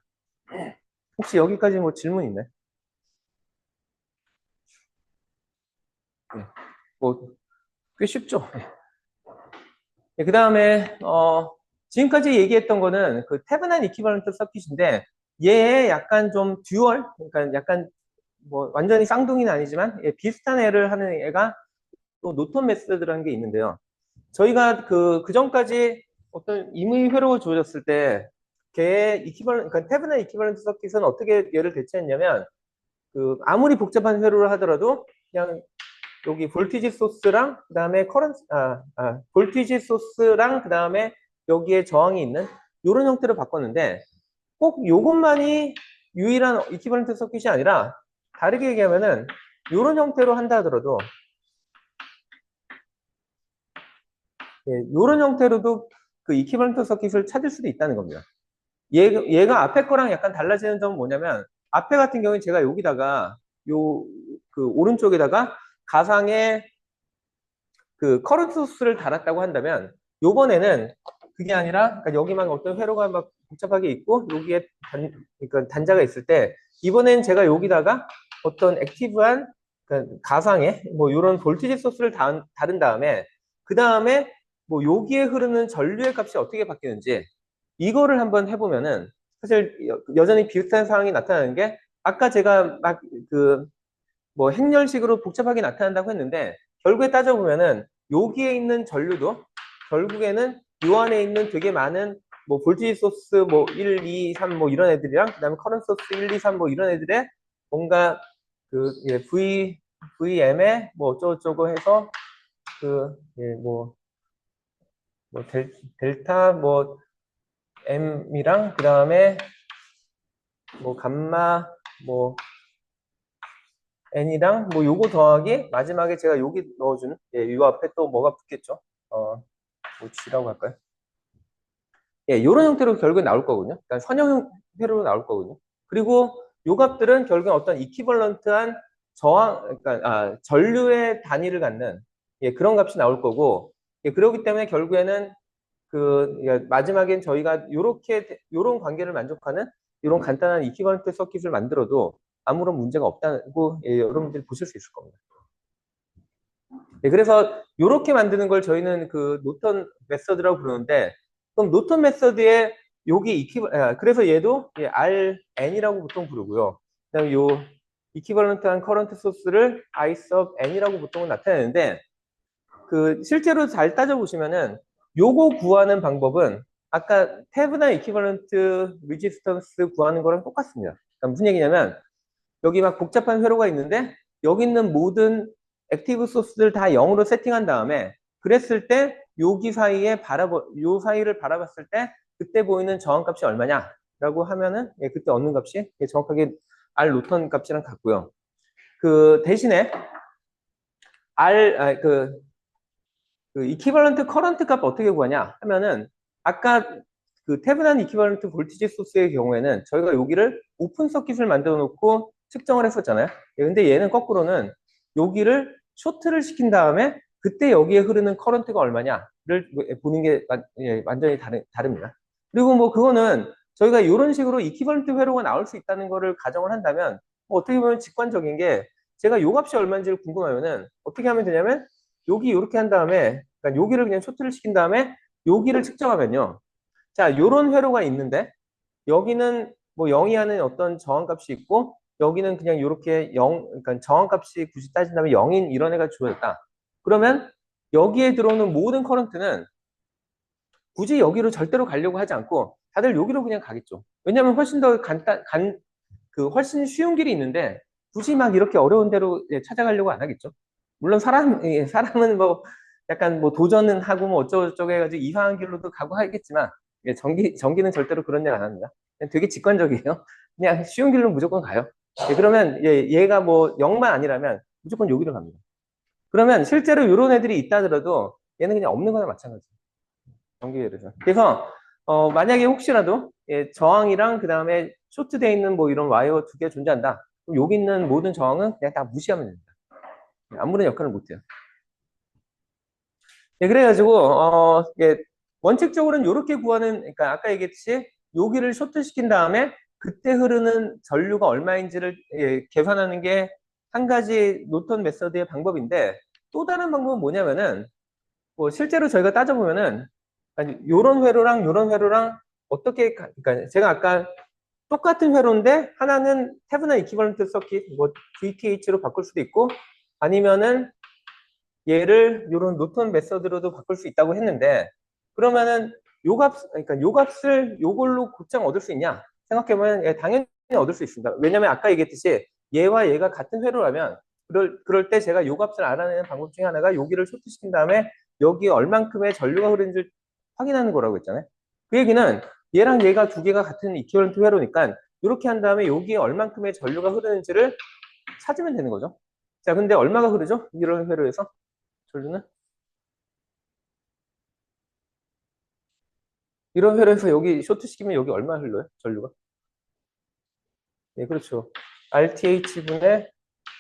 혹시 여기까지 뭐 질문 있나요? 뭐 꽤 쉽죠. 그 다음에 지금까지 얘기했던 거는 그 테브난 이퀴벌런트 서킷인데 얘의 약간 좀 듀얼, 그러니까 약간 뭐 완전히 쌍둥이는 아니지만 비슷한 애를 하는 애가 또 노턴 메소드라는 게 있는데요. 저희가 그 전까지 어떤 임의 회로가 주어졌을 때 걔의 그러니까 테브나 이퀴벌런트 서킷은 어떻게 얘를 대체했냐면 그 아무리 복잡한 회로를 하더라도 그냥 여기 볼티지 소스랑 그다음에 볼티지 소스랑 그다음에 여기에 저항이 있는 이런 형태로 바꿨는데 꼭 요것만이 유일한 이퀴벌런트 서킷이 아니라 다르게 얘기하면은 이런 형태로 한다 하더라도 이런 형태로도 그 이퀴벌런트 서킷을 찾을 수도 있다는 겁니다. 얘가 앞에 거랑 약간 달라지는 점은 뭐냐면 앞에 같은 경우에 제가 여기다가 그 오른쪽에다가 가상의 그 커런트 소스를 달았다고 한다면 요번에는 그게 아니라 그러니까 여기만 어떤 회로가 막 복잡하게 있고 여기에 그러니까 단자가 있을 때 이번엔 제가 여기다가 어떤 액티브한 그러니까 가상의 뭐 이런 볼티지 소스를 다른 다음에 그 다음에 뭐 여기에 흐르는 전류의 값이 어떻게 바뀌는지 이거를 한번 해보면은 사실 여전히 비슷한 상황이 나타나는 게 아까 제가 막 그 뭐 행렬식으로 복잡하게 나타난다고 했는데 결국에 따져보면은 여기에 있는 전류도 결국에는 요 안에 있는 되게 많은 뭐 볼티지 소스 뭐 1, 2, 3 뭐 이런 애들이랑 그다음에 커런트 소스 1, 2, 3 뭐 이런 애들의 뭔가 그 V VM에 뭐 어쩌고저쩌고 해서 그, 예, 델타, 뭐, M이랑, 그 다음에, 뭐, 감마, 뭐, N이랑, 뭐, 요거 더하기, 마지막에 제가 여기 넣어주는, 예, 요 앞에 또 뭐가 붙겠죠? 뭐, G라고 할까요? 예, 요런 형태로 결국에 나올 거거든요. 그러니까 선형 형태로 나올 거거든요. 그리고 요 값들은 결국에 어떤 이퀴벌런트한 저항, 그러니까, 전류의 단위를 갖는, 예, 그런 값이 나올 거고, 예, 그렇기 때문에 결국에는 예, 마지막엔 저희가 요런 관계를 만족하는 이런 간단한 이퀴벌런트 서킷을 만들어도 아무런 문제가 없다고, 예, 여러분들이 보실 수 있을 겁니다. 예, 그래서 이렇게 만드는 걸 저희는 그 노턴 메서드라고 부르는데, 그럼 노턴 메서드에 여기 그래서 얘도 예, RN이라고 보통 부르고요. 그다음에 요 이퀴벌런트한 커런트 소스를 I sub N이라고 보통은 나타내는데, 그 실제로 잘 따져보시면은 요거 구하는 방법은 아까 탭이나 이퀴벌런트 레지스턴스 구하는 거랑 똑같습니다. 그러니까 무슨 얘기냐면 여기 막 복잡한 회로가 있는데 여기 있는 모든 액티브 소스들 다 0으로 세팅한 다음에 그랬을 때 여기 사이에 요 사이를 바라봤을 때 그때 보이는 저항값이 얼마냐라고 하면은 예, 그때 얻는 값이 예, 정확하게 R 노턴 값이랑 같고요. 그 대신에 이퀴벌런트 커런트 값 어떻게 구하냐 하면은 아까 그 테브난 이퀴벌런트 볼티지 소스의 경우에는 저희가 여기를 오픈 서킷을 만들어 놓고 측정을 했었잖아요. 예, 근데 얘는 거꾸로는 여기를 쇼트를 시킨 다음에 그때 여기에 흐르는 커런트가 얼마냐를 보는 게 예, 완전히 다릅니다. 그리고 뭐 그거는 저희가 이런 식으로 이퀴벌런트 회로가 나올 수 있다는 거를 가정을 한다면 뭐 어떻게 보면 직관적인 게 제가 요 값이 얼마인지를 궁금하면은 어떻게 하면 되냐면 여기 이렇게 한 다음에 그러니까 여기를 그냥 쇼트를 시킨 다음에 여기를 측정하면요. 자, 요런 회로가 있는데 여기는 뭐 0이 하는 어떤 저항값이 있고 여기는 그냥 이렇게 0, 그러니까 저항값이 굳이 따진다면 0인 이런 애가 주어졌다. 그러면 여기에 들어오는 모든 커런트는 굳이 여기로 절대로 가려고 하지 않고 다들 여기로 그냥 가겠죠. 왜냐하면 훨씬 더 훨씬 쉬운 길이 있는데 굳이 막 이렇게 어려운 데로 예, 찾아가려고 안 하겠죠. 물론 예, 사람은 뭐 약간 뭐 도전은 하고 뭐 어쩌고저쩌고 해가지고 이상한 길로도 가고 하겠지만 예, 전기는 절대로 그런 일 안 합니다. 그냥 되게 직관적이에요. 그냥 쉬운 길로 무조건 가요. 예, 그러면 얘가 뭐 0만 아니라면 무조건 여기로 갑니다. 그러면 실제로 이런 애들이 있다 하더라도 얘는 그냥 없는 거나 마찬가지예요. 전기 예를서 그래서 만약에 혹시라도 예, 저항이랑 그 다음에 쇼트되어 있는 뭐 이런 와이어 두 개 존재한다. 그럼 여기 있는 모든 저항은 그냥 다 무시하면 됩니다. 아무런 역할을 못 해요. 예, 그래가지고 예, 원칙적으로는 이렇게 구하는 그러니까 아까 얘기했듯이 여기를 쇼트시킨 다음에 그때 흐르는 전류가 얼마인지를 예, 계산하는 게 한 가지 노턴 메서드의 방법인데 또 다른 방법은 뭐냐면은 뭐 실제로 저희가 따져보면은 아니 요런 회로랑 요런 회로랑 그러니까 제가 아까 똑같은 회로인데 하나는 테브나 이퀴벌런트 서킷 뭐 VTH로 바꿀 수도 있고 아니면은 얘를 요런 노턴 메서드로도 바꿀 수 있다고 했는데 그러면은 그러니까 요 값을 요걸로 곧장 얻을 수 있냐 생각해보면 예, 당연히 얻을 수 있습니다. 왜냐면 아까 얘기했듯이 얘와 얘가 같은 회로라면 그럴 때 제가 요 값을 알아내는 방법 중에 하나가 여기를 쇼트시킨 다음에 여기 얼만큼의 전류가 흐르는지 확인하는 거라고 했잖아요. 그 얘기는 얘랑 얘가 두 개가 같은 이퀴벌런트 회로니까 이렇게 한 다음에 여기에 얼만큼의 전류가 흐르는지를 찾으면 되는 거죠. 자, 근데 얼마가 흐르죠? 이런 회로에서 전류는? 이런 회로에서 여기 쇼트 시키면 여기 얼마 흘러요? 전류가? 네, 그렇죠. RTH분의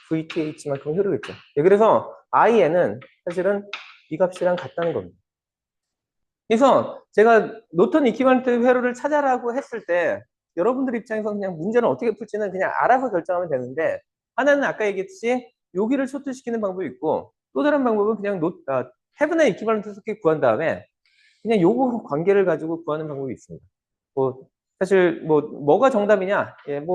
VTH만큼 흐르겠죠. 네, 그래서 IN은 사실은 이 값이랑 같다는 겁니다. 그래서 제가 노턴 이퀴벌런트 회로를 찾아라고 했을 때 여러분들 입장에서 그냥 문제는 어떻게 풀지는 그냥 알아서 결정하면 되는데 하나는 아까 얘기했듯이 여기를 쇼트시키는 방법이 있고 또 다른 방법은 그냥 헤븐의 이퀴벌런트 서킷 구한 다음에 그냥 요거 관계를 가지고 구하는 방법이 있습니다. 뭐 사실 뭐가 정답이냐? 예,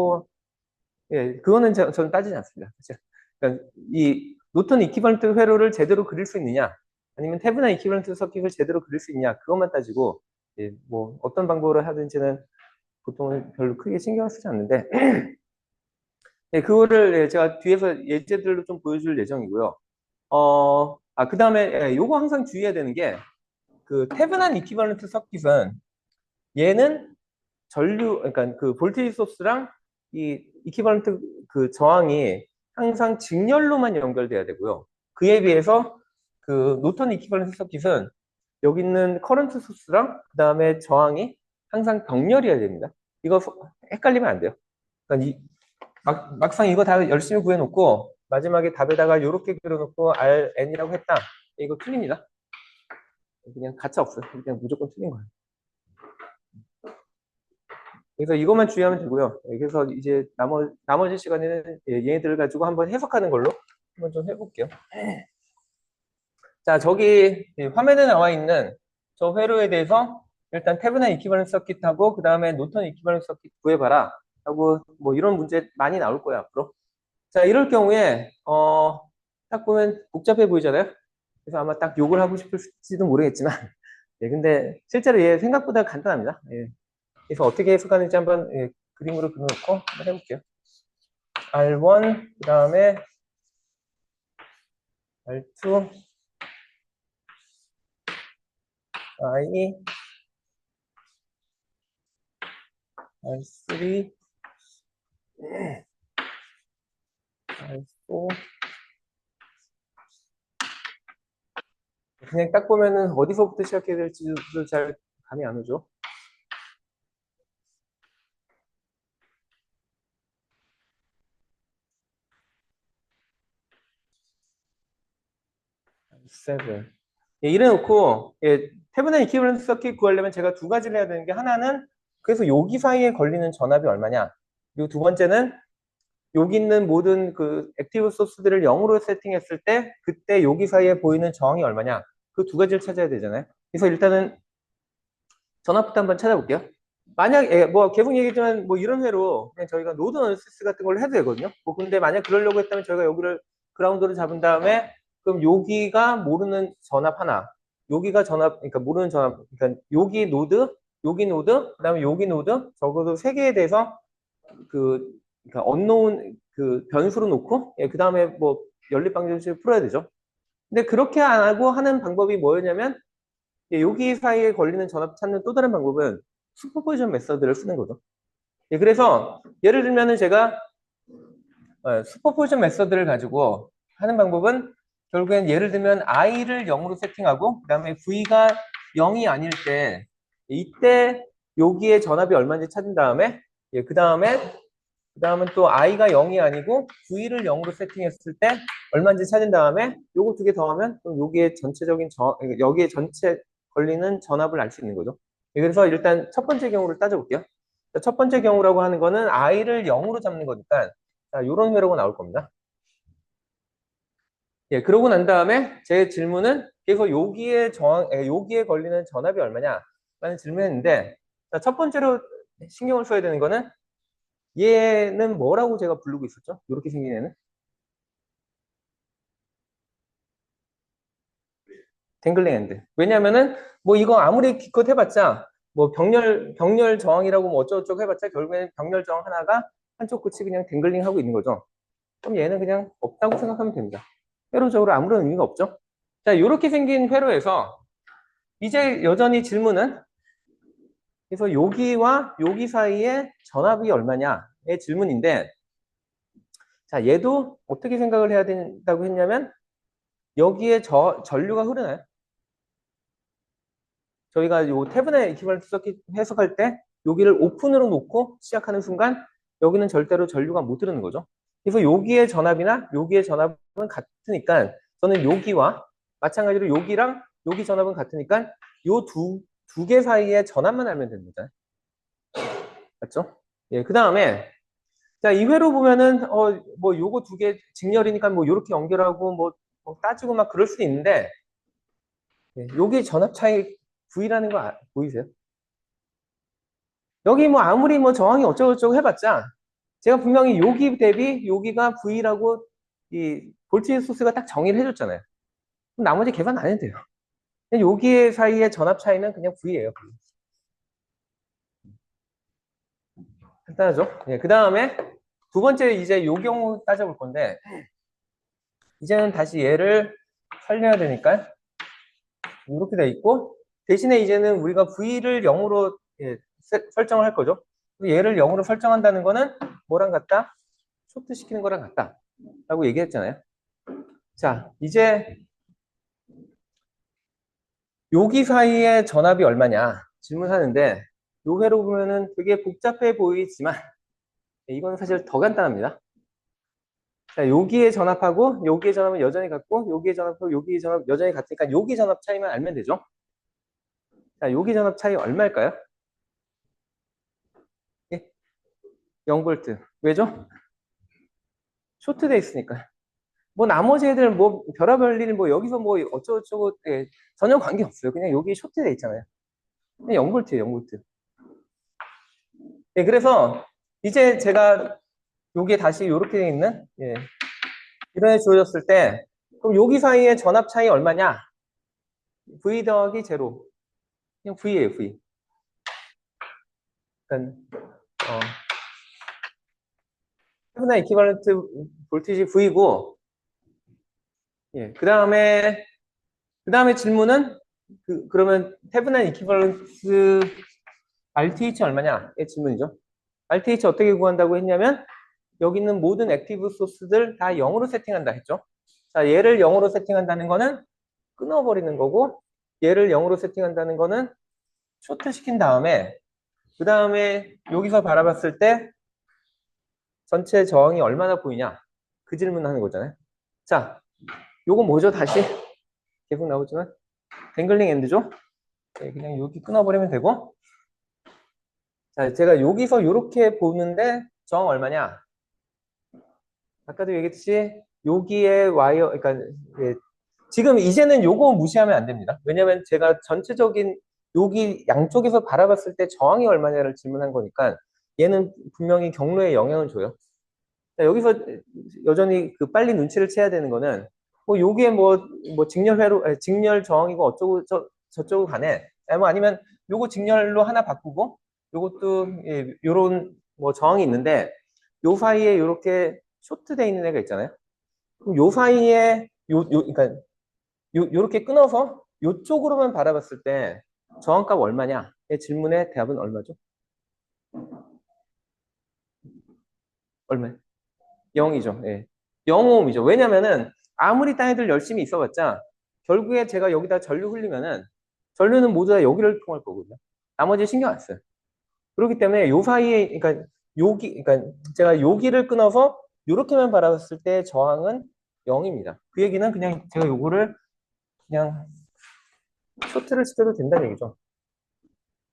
예, 그거는 저는 따지지 않습니다. 사실. 그러니까 이 노턴 이퀴벌런트 회로를 제대로 그릴 수 있느냐? 아니면 테브나 이퀴벌런트 서킷을 제대로 그릴 수 있냐? 그것만 따지고 예, 뭐 어떤 방법으로 하든지는 보통은 별로 크게 신경을 쓰지 않는데 네, 그거를 예, 제가 뒤에서 예제들로 좀 보여줄 예정이고요. 그 다음에 예, 요거 항상 주의해야 되는 게 그 테브난 이퀴벌런트 서킷은 얘는 그러니까 그 볼테이지 소스랑 이 이퀴벌런트 그 저항이 항상 직렬로만 연결돼야 되고요. 그에 비해서 그 노턴 이퀴벌런트 서킷은 여기 있는 커런트 소스랑 그 다음에 저항이 항상 병렬이어야 됩니다. 이거 헷갈리면 안 돼요. 그러니까 막상 이거 다 열심히 구해놓고 마지막에 답에다가 이렇게 그려놓고 RN이라고 했다. 이거 틀립니다. 그냥 가차 없어요. 그냥 무조건 틀린 거예요. 그래서 이것만 주의하면 되고요. 그래서 이제 나머지 시간에는 얘네들 가지고 한번 해석하는 걸로 한번 좀 해볼게요. 자, 저기 화면에 나와 있는 저 회로에 대해서 일단 테브난 이퀴벌런트 서킷하고 그 다음에 노턴 이퀴벌런트 서킷 구해봐라 하고 뭐 이런 문제 많이 나올 거야 앞으로. 자, 이럴 경우에 딱 보면 복잡해 보이잖아요. 그래서 아마 딱 욕을 하고 싶을지도 모르겠지만 근데 실제로 얘 생각보다 간단합니다. 예. 그래서 어떻게 해석하는지 한번 그림으로 그려놓고 한번 해볼게요. R1 그 다음에 R2 I R3 R4 그냥 딱 보면은 어디서부터 시작해야 될지도 잘 감이 안 오죠. R7 이래 놓고 테브난 이퀴벌런트 서킷 구하려면 제가 두 가지를 해야 되는 게 하나는 그래서 여기 사이에 걸리는 전압이 얼마냐 그리고 두 번째는 여기 있는 모든 그 액티브 소스들을 0으로 세팅했을 때 그때 여기 사이에 보이는 저항이 얼마냐 그 두 가지를 찾아야 되잖아요. 그래서 일단은 전압부터 한번 찾아볼게요. 만약 뭐 계속 얘기했지만 뭐 이런 회로 그냥 저희가 노드 어널시스 같은 걸 해도 되거든요. 뭐 근데 만약 그러려고 했다면 저희가 여기를 그라운드를 잡은 다음에 그럼 여기가 모르는 전압 하나, 여기가 전압 그러니까 모르는 전압 그러니까 여기 노드, 그다음에 여기 노드 적어도 세 개에 대해서 그 그러니까 언노운 그 변수로 놓고 그다음에 뭐 연립방정식을 풀어야 되죠. 근데 그렇게 안 하고 하는 방법이 뭐였냐면 여기 사이에 걸리는 전압 찾는 또 다른 방법은 슈퍼포지션 메서드를 쓰는 거죠. 그래서 예를 들면은 제가 슈퍼포지션 메서드를 가지고 하는 방법은 결국엔 예를 들면 i를 0으로 세팅하고 그다음에 v가 0이 아닐 때 이때 여기에 전압이 얼마인지 찾은 다음에 그다음은 또 i가 0이 아니고 v를 0으로 세팅했을 때 얼마인지 찾은 다음에 요거 두 개 더하면 그럼 여기에 전체적인 여기에 전체 걸리는 전압을 알 수 있는 거죠. 그래서 일단 첫 번째 경우를 따져볼게요. 첫 번째 경우라고 하는 거는 i를 0으로 잡는 거니까 자, 요런 회로가 나올 겁니다. 그러고 난 다음에 제 질문은 그래서 여기에 걸리는 전압이 얼마냐? 라는 질문을 했는데 자, 첫 번째로 신경을 써야 되는 거는 얘는 뭐라고 제가 부르고 있었죠? 이렇게 생긴 애는 댕글링 핸드. 왜냐면은 뭐 이거 아무리 기껏 해봤자 뭐 병렬 저항이라고 뭐 어쩌고저쩌고 해봤자 결국에는 병렬 저항 하나가 한쪽 끝이 그냥 댕글링 하고 있는 거죠. 그럼 얘는 그냥 없다고 생각하면 됩니다. 회로적으로 아무런 의미가 없죠. 자, 이렇게 생긴 회로에서 이제 여전히 질문은 그래서 여기와 여기 사이에 전압이 얼마냐의 질문인데 자, 얘도 어떻게 생각을 해야 된다고 했냐면 여기에 전류가 흐르나요? 저희가 요 태블릿 이퀴벌런트 서킷 해석할 때 여기를 오픈으로 놓고 시작하는 순간 여기는 절대로 전류가 못 흐르는 거죠. 그래서 여기의 전압이나 여기의 전압은 같으니까 저는 여기와 마찬가지로 여기랑 여기 전압은 같으니까 요 두 개 사이의 전압만 알면 됩니다. 맞죠? 그 다음에 자, 이 회로 보면은 뭐 요거 두 개 직렬이니까 뭐 요렇게 연결하고 뭐 따지고 막 그럴 수도 있는데 요게 전압 차이 V라는 거 보이세요? 여기 뭐 아무리 뭐 저항이 어쩌고저쩌고 해봤자 제가 분명히 여기 대비 여기가 V라고 이 볼트지 소스가 딱 정의를 해줬잖아요. 그럼 나머지 계산 안 해도 돼요. 여기 사이의 전압 차이는 그냥 V예요. 간단하죠? 그 다음에 두 번째 이제 요 경우 따져볼 건데, 이제는 다시 얘를 살려야 되니까 이렇게 돼 있고, 대신에 이제는 우리가 V를 0으로 설정을 할 거죠. 얘를 0으로 설정한다는 거는 뭐랑 같다? 쇼트 시키는 거랑 같다 라고 얘기했잖아요. 자, 이제 여기 사이의 전압이 얼마냐 질문하는데, 요 회로 보면은 되게 복잡해 보이지만 이건 사실 더 간단합니다. 자, 여기의 전압하고 여기의 전압은 여전히 같고, 여기의 전압하고 여기의 전압 여전히 같으니까 여기 전압 차이만 알면 되죠. 자, 여기 전압 차이 얼마일까요? 예, 0V. 왜죠? 쇼트돼 있으니까. 뭐 나머지 애들 뭐 별의별 일 뭐 여기서 뭐 어쩌고저쩌고 전혀 관계 없어요. 그냥 여기 쇼트돼 있잖아요. 그냥 0V예요, 0V. 예, 그래서 이제 제가 여기에 다시 이렇게 돼 있는 이런 애 주어졌을 때, 그럼 여기 사이의 전압 차이 얼마냐? V 더하기 제로. 그냥 V예요, V. 그러니까 태브나 이퀴발런트 볼티지 V고, 예, 그 다음에 질문은 그러면 태브나 이퀴발런트 RTH 얼마냐? 의 질문이죠. RTH 어떻게 구한다고 했냐면, 여기 있는 모든 액티브 소스들 다 0으로 세팅한다 했죠. 자, 얘를 0으로 세팅한다는 거는 끊어버리는 거고, 얘를 0으로 세팅한다는 거는 쇼트 시킨 다음에, 그 다음에 여기서 바라봤을 때 전체 저항이 얼마나 보이냐? 그 질문 하는 거잖아요. 자, 요거 뭐죠? 다시 계속 나오지만 댕글링 엔드죠? 네, 그냥 여기 끊어버리면 되고, 자, 제가 여기서 이렇게 보는데 저항 얼마냐? 아까도 얘기했듯이 여기에 와이어, 그러니까 지금 이제는 요거 무시하면 안 됩니다. 왜냐면 제가 전체적인 여기 양쪽에서 바라봤을 때 저항이 얼마냐를 질문한 거니까 얘는 분명히 경로에 영향을 줘요. 자, 여기서 여전히 빨리 눈치를 채야 되는 거는 뭐 요게 뭐 직렬회로 직렬 저항이고 어쩌고 저쩌고 간에, 뭐 아니면 요거 직렬로 하나 바꾸고 요것도 요런 뭐 저항이 있는데 요 사이에 요렇게 쇼트돼 있는 애가 있잖아요. 그럼 요 사이에 그러니까 요렇게 끊어서 요쪽으로만 바라봤을 때 저항값 얼마냐? 의 질문의 대답은 얼마죠? 얼마? 0이죠. 예. 0오음이죠. 왜냐면은 아무리 딴 애들 열심히 있어봤자 결국에 제가 여기다 전류 흘리면은 전류는 모두 다 여기를 통할 거거든요. 나머지 신경 안 써요. 그렇기 때문에 요 사이에, 그러니까 그러니까 제가 여기를 끊어서 요렇게만 바라봤을 때 저항은 0입니다. 그 얘기는 그냥 제가 요거를 그냥 쇼트를 시켜도 된다는 얘기죠.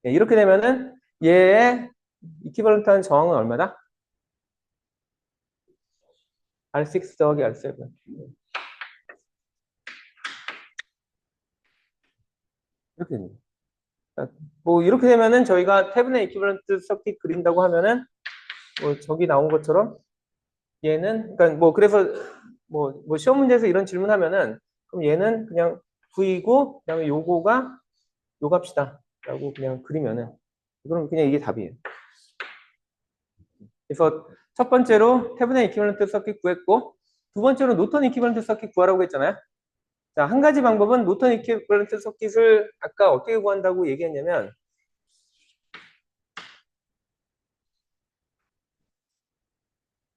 예, 이렇게 되면은 얘의 이퀴벌런트한 저항은 얼마다? R6 더하기 R7. 이렇게 됩니다. 뭐 이렇게 되면은 저희가 태블릿 이퀴벌런트 서킷 그린다고 하면은 뭐 저기 나온 것처럼 얘는, 그러니까 뭐 그래서 뭐 시험 문제에서 이런 질문하면은 그럼 얘는 그냥 V고 그다음에 요거가 요 값이다 라고 그냥 그리면은 그럼 그냥 이게 답이에요. 그래서 첫 번째로 태블릿 이퀴벌런트 서킷 구했고, 두 번째로 노턴 이퀴벌런트 서킷 구하라고 했잖아요. 자, 한 가지 방법은 노턴 이퀴벌런트 서킷을 아까 어떻게 구한다고 얘기했냐면,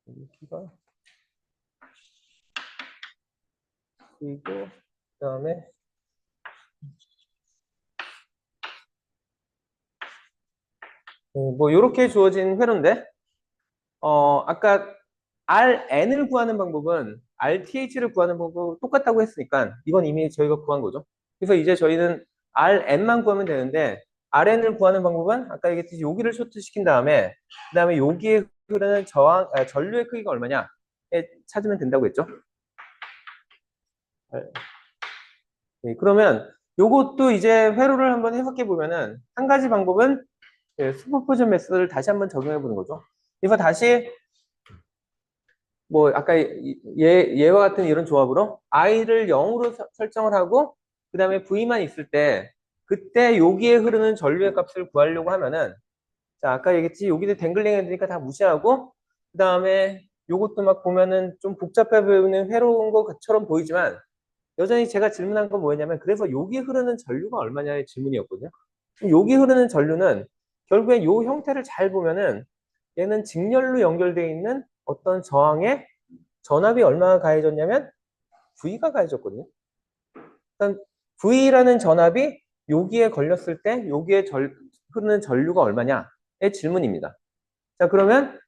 여기가 그리고 그다음에 뭐 이렇게 주어진 회로인데, 아까 RN을 구하는 방법은 RTH를 구하는 방법과 똑같다고 했으니까 이건 이미 저희가 구한 거죠. 그래서 이제 저희는 RN만 구하면 되는데, RN을 구하는 방법은 아까 얘기했듯이 여기를 쇼트시킨 다음에 그 다음에 여기에 흐르는 전류의 크기가 얼마냐 찾으면 된다고 했죠. 네, 그러면 요것도 이제 회로를 한번 해석해 보면은 한 가지 방법은 슈퍼포지션 메소드를 다시 한번 적용해 보는 거죠. 그래서 다시 뭐 아까 얘와 같은 이런 조합으로 i를 0으로 설정을 하고 그 다음에 v만 있을 때 그때 여기에 흐르는 전류의 값을 구하려고 하면은, 자 아까 얘기했지 여기도 댕글링 해드니까 다 무시하고 그 다음에 요것도 막 보면은 좀 복잡해 보이는 회로인 것처럼 보이지만 여전히 제가 질문한 건 뭐였냐면 그래서 여기 흐르는 전류가 얼마냐의 질문이었거든요. 여기 흐르는 전류는 결국엔 요 형태를 잘 보면은 얘는 직렬로 연결되어 있는 어떤 저항에 전압이 얼마나 가해졌냐면 V가 가해졌거든요. 일단 V라는 전압이 여기에 걸렸을 때 여기에 흐르는 전류가 얼마냐의 질문입니다. 자, 그러면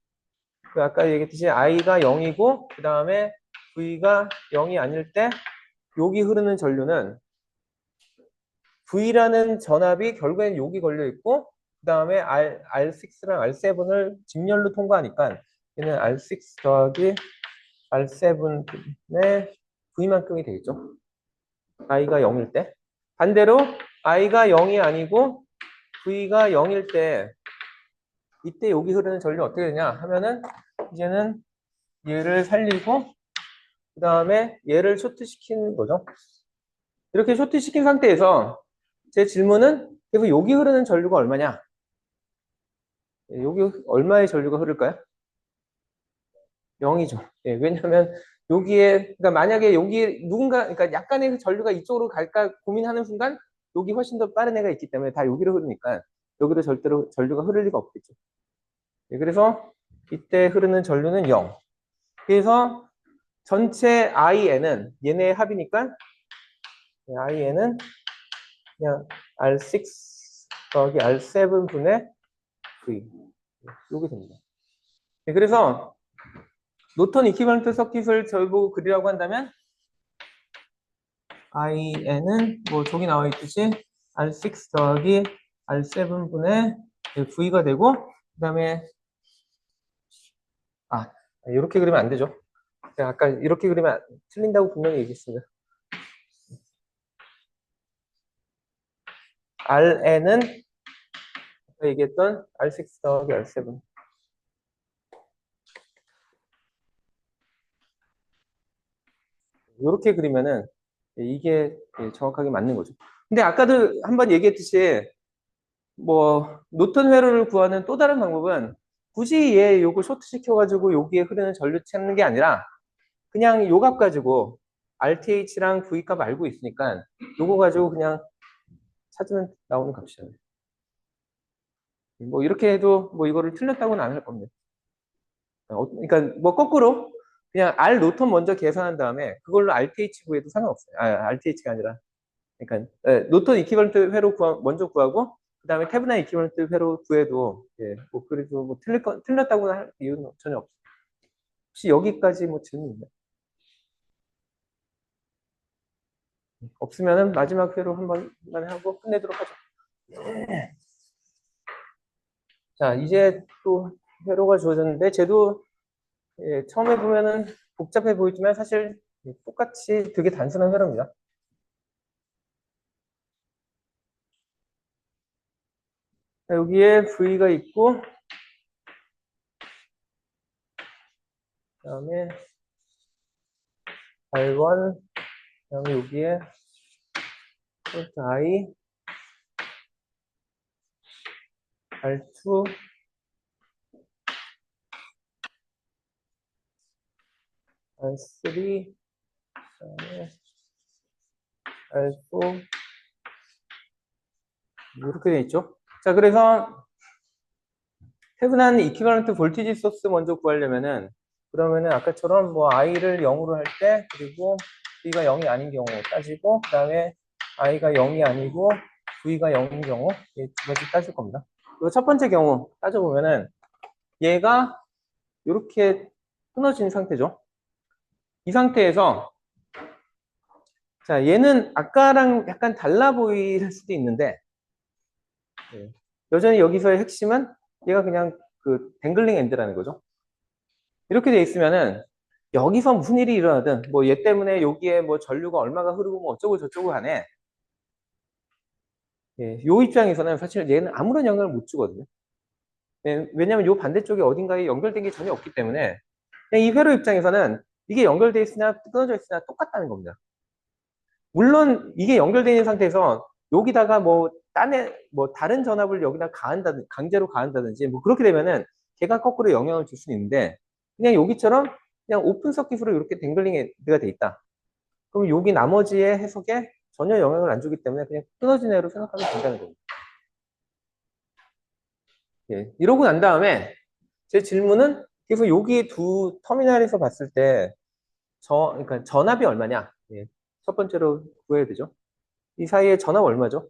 그 아까 얘기했듯이 I가 0이고 그 다음에 V가 0이 아닐 때 여기 흐르는 전류는 V라는 전압이 결국엔 여기 걸려 있고 그 다음에 R6랑 R7을 직렬로 통과하니까 얘는 R6 더하기 R7의 V만큼이 되겠죠. I가 0일 때. 반대로 I가 0이 아니고 V가 0일 때 이때 여기 흐르는 전류 어떻게 되냐 하면은 이제는 얘를 살리고 그 다음에 얘를 쇼트시키는 거죠. 이렇게 쇼트시킨 상태에서 제 질문은 계속 여기 흐르는 전류가 얼마냐? 여기 얼마의 전류가 흐를까요? 0이죠. 예, 왜냐하면 여기에 그러니까 만약에 여기 누군가 그러니까 약간의 전류가 이쪽으로 갈까 고민하는 순간 여기 훨씬 더 빠른 애가 있기 때문에 다 여기로 흐르니까 여기로 절대로 전류가 흐를 리가 없겠죠. 예, 그래서 이때 흐르는 전류는 0. 그래서 전체 IN은 얘네의 합이니까 IN은 그냥 R6 더하기 R7분의 V 이게 됩니다. 네, 그래서 노턴 이퀴벌런트 서킷을 저희보고 그리라고 한다면 IN은 뭐 저기 나와 있듯이 R6 더하기 R7분의 V가 되고 그 다음에 이렇게 그리면 안 되죠. 제가 아까 이렇게 그리면 틀린다고 분명히 얘기했습니다. RN은 아까 얘기했던 R6 더하기 R7 이렇게 그리면은 이게 정확하게 맞는 거죠. 근데 아까도 한번 얘기했듯이 뭐 노턴 회로를 구하는 또 다른 방법은 굳이 얘 요거 쇼트 시켜가지고 여기에 흐르는 전류 찾는 게 아니라 그냥 요 값 가지고 RTH랑 V 값 알고 있으니까 요거 가지고 그냥 찾으면 나오는 값이잖아요. 뭐 이렇게 해도 뭐 이거를 틀렸다고는 안 할 겁니다. 그러니까 뭐 거꾸로 그냥 R 노턴 먼저 계산한 다음에 그걸로 RTH 구해도 상관없어요. RTH가 아니라 그러니까 노턴 이퀴벌런트 회로 먼저 구하고 그 다음에 태브나 이퀴벌런트 회로 구해도 뭐 그래도 뭐 틀렸다고는 할 이유는 전혀 없어요. 혹시 여기까지 뭐 질문 있나요? 없으면은 마지막 회로 한 번만 하고 끝내도록 하죠. 자, 이제 또 회로가 주어졌는데 쟤도 처음에 보면은 복잡해 보이지만 사실 똑같이 되게 단순한 회로입니다. 자, 여기에 V가 있고 그다음에 R1 그다음에 여기에 I R2 R3 그다음에 R4 이렇게 돼 있죠. 자, 그래서 태분한 이퀴벌런트 볼티지 소스 먼저 구하려면은 그러면은 아까처럼 뭐 i를 0으로 할 때 그리고 v가 0이 아닌 경우 따지고 그 다음에 i가 0이 아니고 v가 0인 경우 두 가지 따질 겁니다. 그리고 첫 번째 경우 따져보면은 얘가 이렇게 끊어진 상태죠. 이 상태에서 자 얘는 아까랑 약간 달라 보일 수도 있는데 여전히 여기서의 핵심은 얘가 그냥 그 댕글링 엔드라는 거죠. 이렇게 돼 있으면은 여기서 무슨 일이 일어나든 뭐 얘 때문에 여기에 뭐 전류가 얼마가 흐르고 뭐 어쩌고 저쩌고 간에 요 입장에서는 사실 얘는 아무런 영향을 못 주거든요. 왜냐면 요 반대쪽에 어딘가에 연결된 게 전혀 없기 때문에 그냥 이 회로 입장에서는 이게 연결돼 있으나 끊어져 있으나 똑같다는 겁니다. 물론 이게 연결되어 있는 상태에서 여기다가 뭐 딴에 뭐 다른 전압을 여기다 강제로 가한다든지 뭐 그렇게 되면은 걔가 거꾸로 영향을 줄 수는 있는데 그냥 여기처럼 그냥 오픈 서킷으로 이렇게 댕글링가 돼 있다. 그럼 여기 나머지의 해석에 전혀 영향을 안 주기 때문에 그냥 끊어진 애로 생각하면 된다는 겁니다. 예, 이러고 난 다음에 제 질문은 그래서 여기 두 터미널에서 봤을 때 그러니까 전압이 얼마냐? 예, 첫 번째로 구해야 되죠. 이 사이에 전압 얼마죠?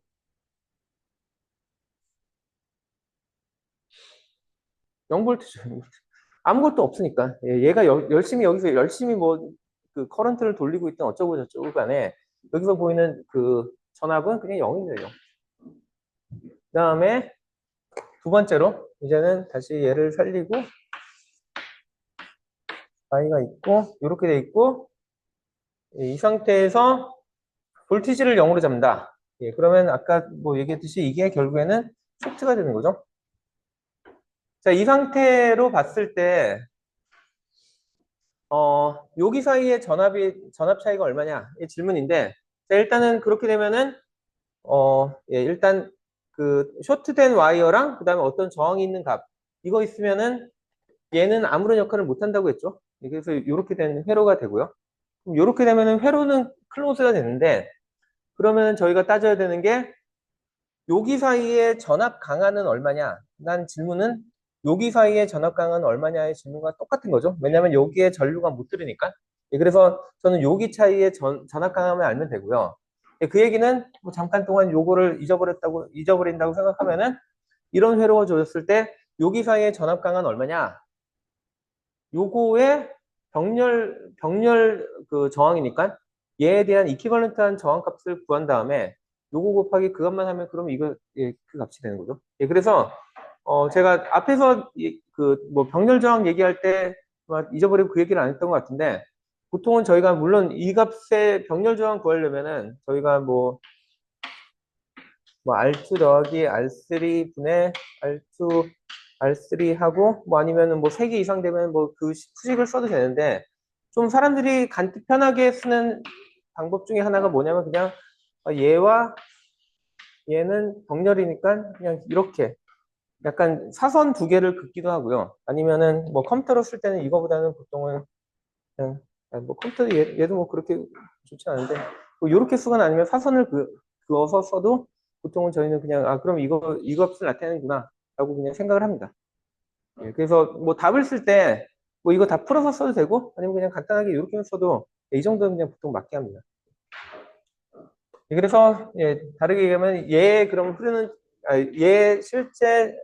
0볼트죠. 아무것도 없으니까. 예, 얘가 열심히 여기서 열심히 뭐 그 커런트를 돌리고 있든 어쩌고 저쩌고 간에 여기서 보이는 그 전압은 그냥 0입니다. 0. 그다음에 두 번째로 이제는 다시 얘를 살리고 I가 있고 이렇게 돼 있고 이 상태에서 볼티지를 0으로 잡는다. 예, 그러면 아까 뭐 얘기했듯이 이게 결국에는 쇼트가 되는 거죠. 자, 이 상태로 봤을 때 여기 사이에 전압 차이가 얼마냐? 이 질문인데, 자, 일단은 그렇게 되면은, 예, 일단 그 쇼트된 와이어랑 그 다음에 어떤 저항이 있는 값, 이거 있으면은 얘는 아무런 역할을 못 한다고 했죠. 예, 그래서 이렇게 된 회로가 되고요. 그럼 이렇게 되면은 회로는 클로즈가 되는데, 그러면 저희가 따져야 되는 게 여기 사이에 전압 강하는 얼마냐? 난 질문은 여기 사이에 전압 강하는 얼마냐의 질문과 똑같은 거죠. 왜냐하면 여기에 전류가 못 들으니까. 예, 그래서 저는 여기 차이에 전압 강함을 알면 되고요. 예, 그 얘기는 뭐 잠깐 동안 요거를 잊어버린다고 생각하면은 이런 회로가 주어졌을 때 여기 사이에 전압 강한 얼마냐? 요거의 병렬 그 저항이니까 얘에 대한 이퀴벌런트한 저항 값을 구한 다음에 요거 곱하기 그것만 하면 그럼 이거 예, 그 값이 되는 거죠. 예, 그래서 제가 앞에서 그 뭐 병렬 저항 얘기할 때 잊어버리고 그 얘기를 안 했던 것 같은데 보통은 저희가 물론 이 값의 병렬 저항 구하려면은 저희가 뭐 R2 더하기 R3 분의 R2 R3 하고 뭐 아니면은 뭐 3개 이상 되면 뭐 그 수식을 써도 되는데 좀 사람들이 편하게 쓰는 방법 중에 하나가 뭐냐면 그냥 얘와 얘는 병렬이니까 그냥 이렇게 약간 사선 두 개를 긋기도 하고요. 아니면은 뭐 컴퓨터로 쓸 때는 이거보다는 보통은 그냥 뭐 컴퓨터 얘도 뭐 그렇게 좋지 않은데 뭐 이렇게 쓰거나 아니면 사선을 그어서 써도 보통은 저희는 그냥 그럼 이 값을 나타내는구나 라고 그냥 생각을 합니다. 예, 그래서 뭐 답을 쓸 때 뭐 이거 다 풀어서 써도 되고 아니면 그냥 간단하게 이렇게만 써도 이 정도는 그냥 보통 맞게 합니다. 예, 그래서 예, 다르게 얘기하면 그럼 얘 실제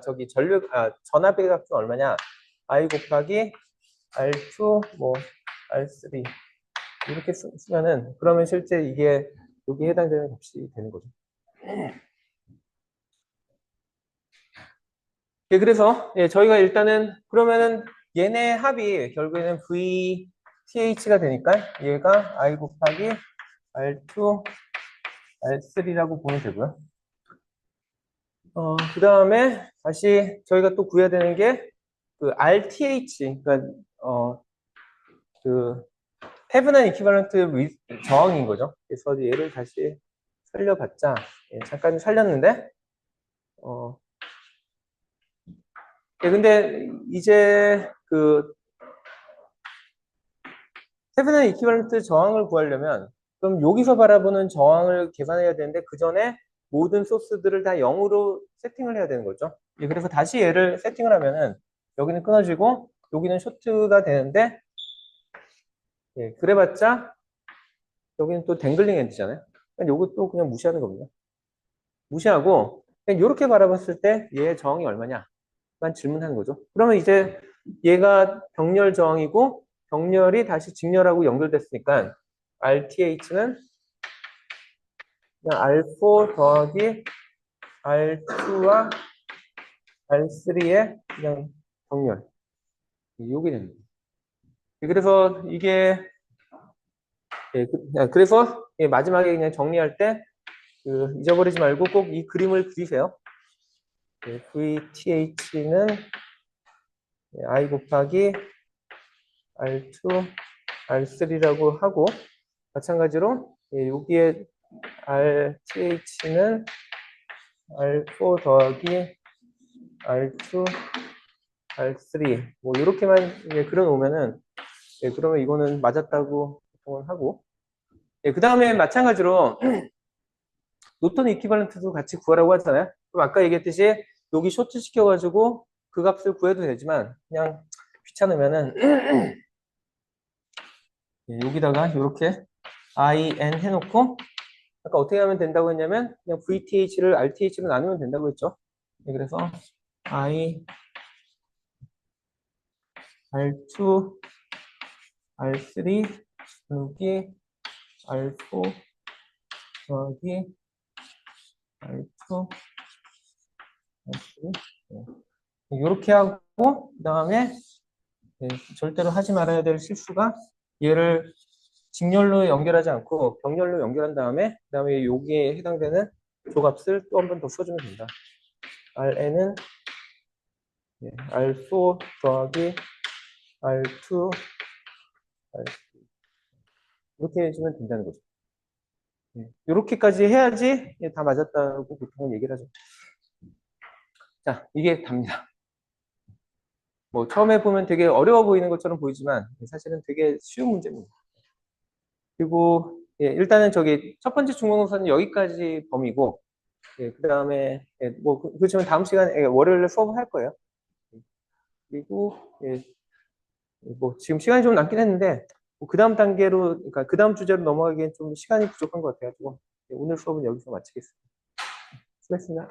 저기 전압의 값은 얼마냐? I 곱하기 R2 뭐 R3 이렇게 쓰면은 그러면 실제 이게 여기에 해당되는 값이 되는 거죠. 예, 그래서 예, 저희가 일단은 그러면은 얘네 합이 결국에는 VTH가 되니까 얘가 I 곱하기 R2 R3라고 보면 되고요. 그 다음에 다시 저희가 또 구해야 되는 게 그 RTH, 그러니까 그 헤브난 이퀴벌런트 저항인 거죠. 그래서 얘를 다시 살려봤자 예, 잠깐 살렸는데 예, 근데 이제 그 헤브난 이퀴벌런트 저항을 구하려면 그럼 여기서 바라보는 저항을 계산해야 되는데 그 전에 모든 소스들을 다 0으로 세팅을 해야 되는 거죠. 예, 그래서 다시 얘를 세팅을 하면은 여기는 끊어지고 여기는 쇼트가 되는데 예, 그래봤자 여기는 또 댕글링 엔드잖아요. 그러니까 요것도 그냥 무시하는 겁니다. 무시하고 그냥 이렇게 바라봤을 때 얘의 저항이 얼마냐만 질문하는 거죠. 그러면 이제 얘가 병렬 저항이고 병렬이 다시 직렬하고 연결됐으니까 RTH는 그냥 R4 더하기 R2와 R3의 그냥 병렬. 이게 됩니다. 그래서 이게 그래서 마지막에 그냥 정리할 때 잊어버리지 말고 꼭 이 그림을 그리세요. VTH는 I 곱하기 R2, R3라고 하고 마찬가지로 여기에 RTH는 R4 더하기 R2, R3 뭐 이렇게만 그려 놓으면은 그러면 이거는 맞았다고 보통은 하고 그 다음에 마찬가지로 노턴 이퀴발런트도 같이 구하라고 하잖아요. 그럼 아까 얘기했듯이 여기 쇼트 시켜가지고 그 값을 구해도 되지만 그냥 귀찮으면은 여기다가 이렇게 in 해놓고 아까 어떻게 하면 된다고 했냐면 그냥 VTH를 RTH로 나누면 된다고 했죠. 그래서 I R2 R3 여기 R4 더하기 R2 R3 이렇게 하고 그 다음에 절대로 하지 말아야 될 실수가 얘를 직렬로 연결하지 않고 병렬로 연결한 다음에 그 다음에 여기에 해당되는 조값을 또 한 번 더 써주면 된다. Rn은 R4 더하기 R2 R3 이렇게 해주면 된다는 거죠. 이렇게까지 해야지 다 맞았다고 보통은 얘기를 하죠. 자, 이게 답니다. 뭐 처음에 보면 되게 어려워 보이는 것처럼 보이지만 사실은 되게 쉬운 문제입니다. 그리고 일단은 저기 첫 번째 중간고사는 여기까지 범위고 그 다음에 뭐 그렇지만 다음 시간에 월요일에 수업을 할 거예요. 그리고 뭐 지금 시간이 좀 남긴 했는데 뭐그 다음 단계로 그러니까 그 다음 주제로 넘어가기엔 좀 시간이 부족한 것 같아가지고 오늘 수업은 여기서 마치겠습니다. 수고했습니다.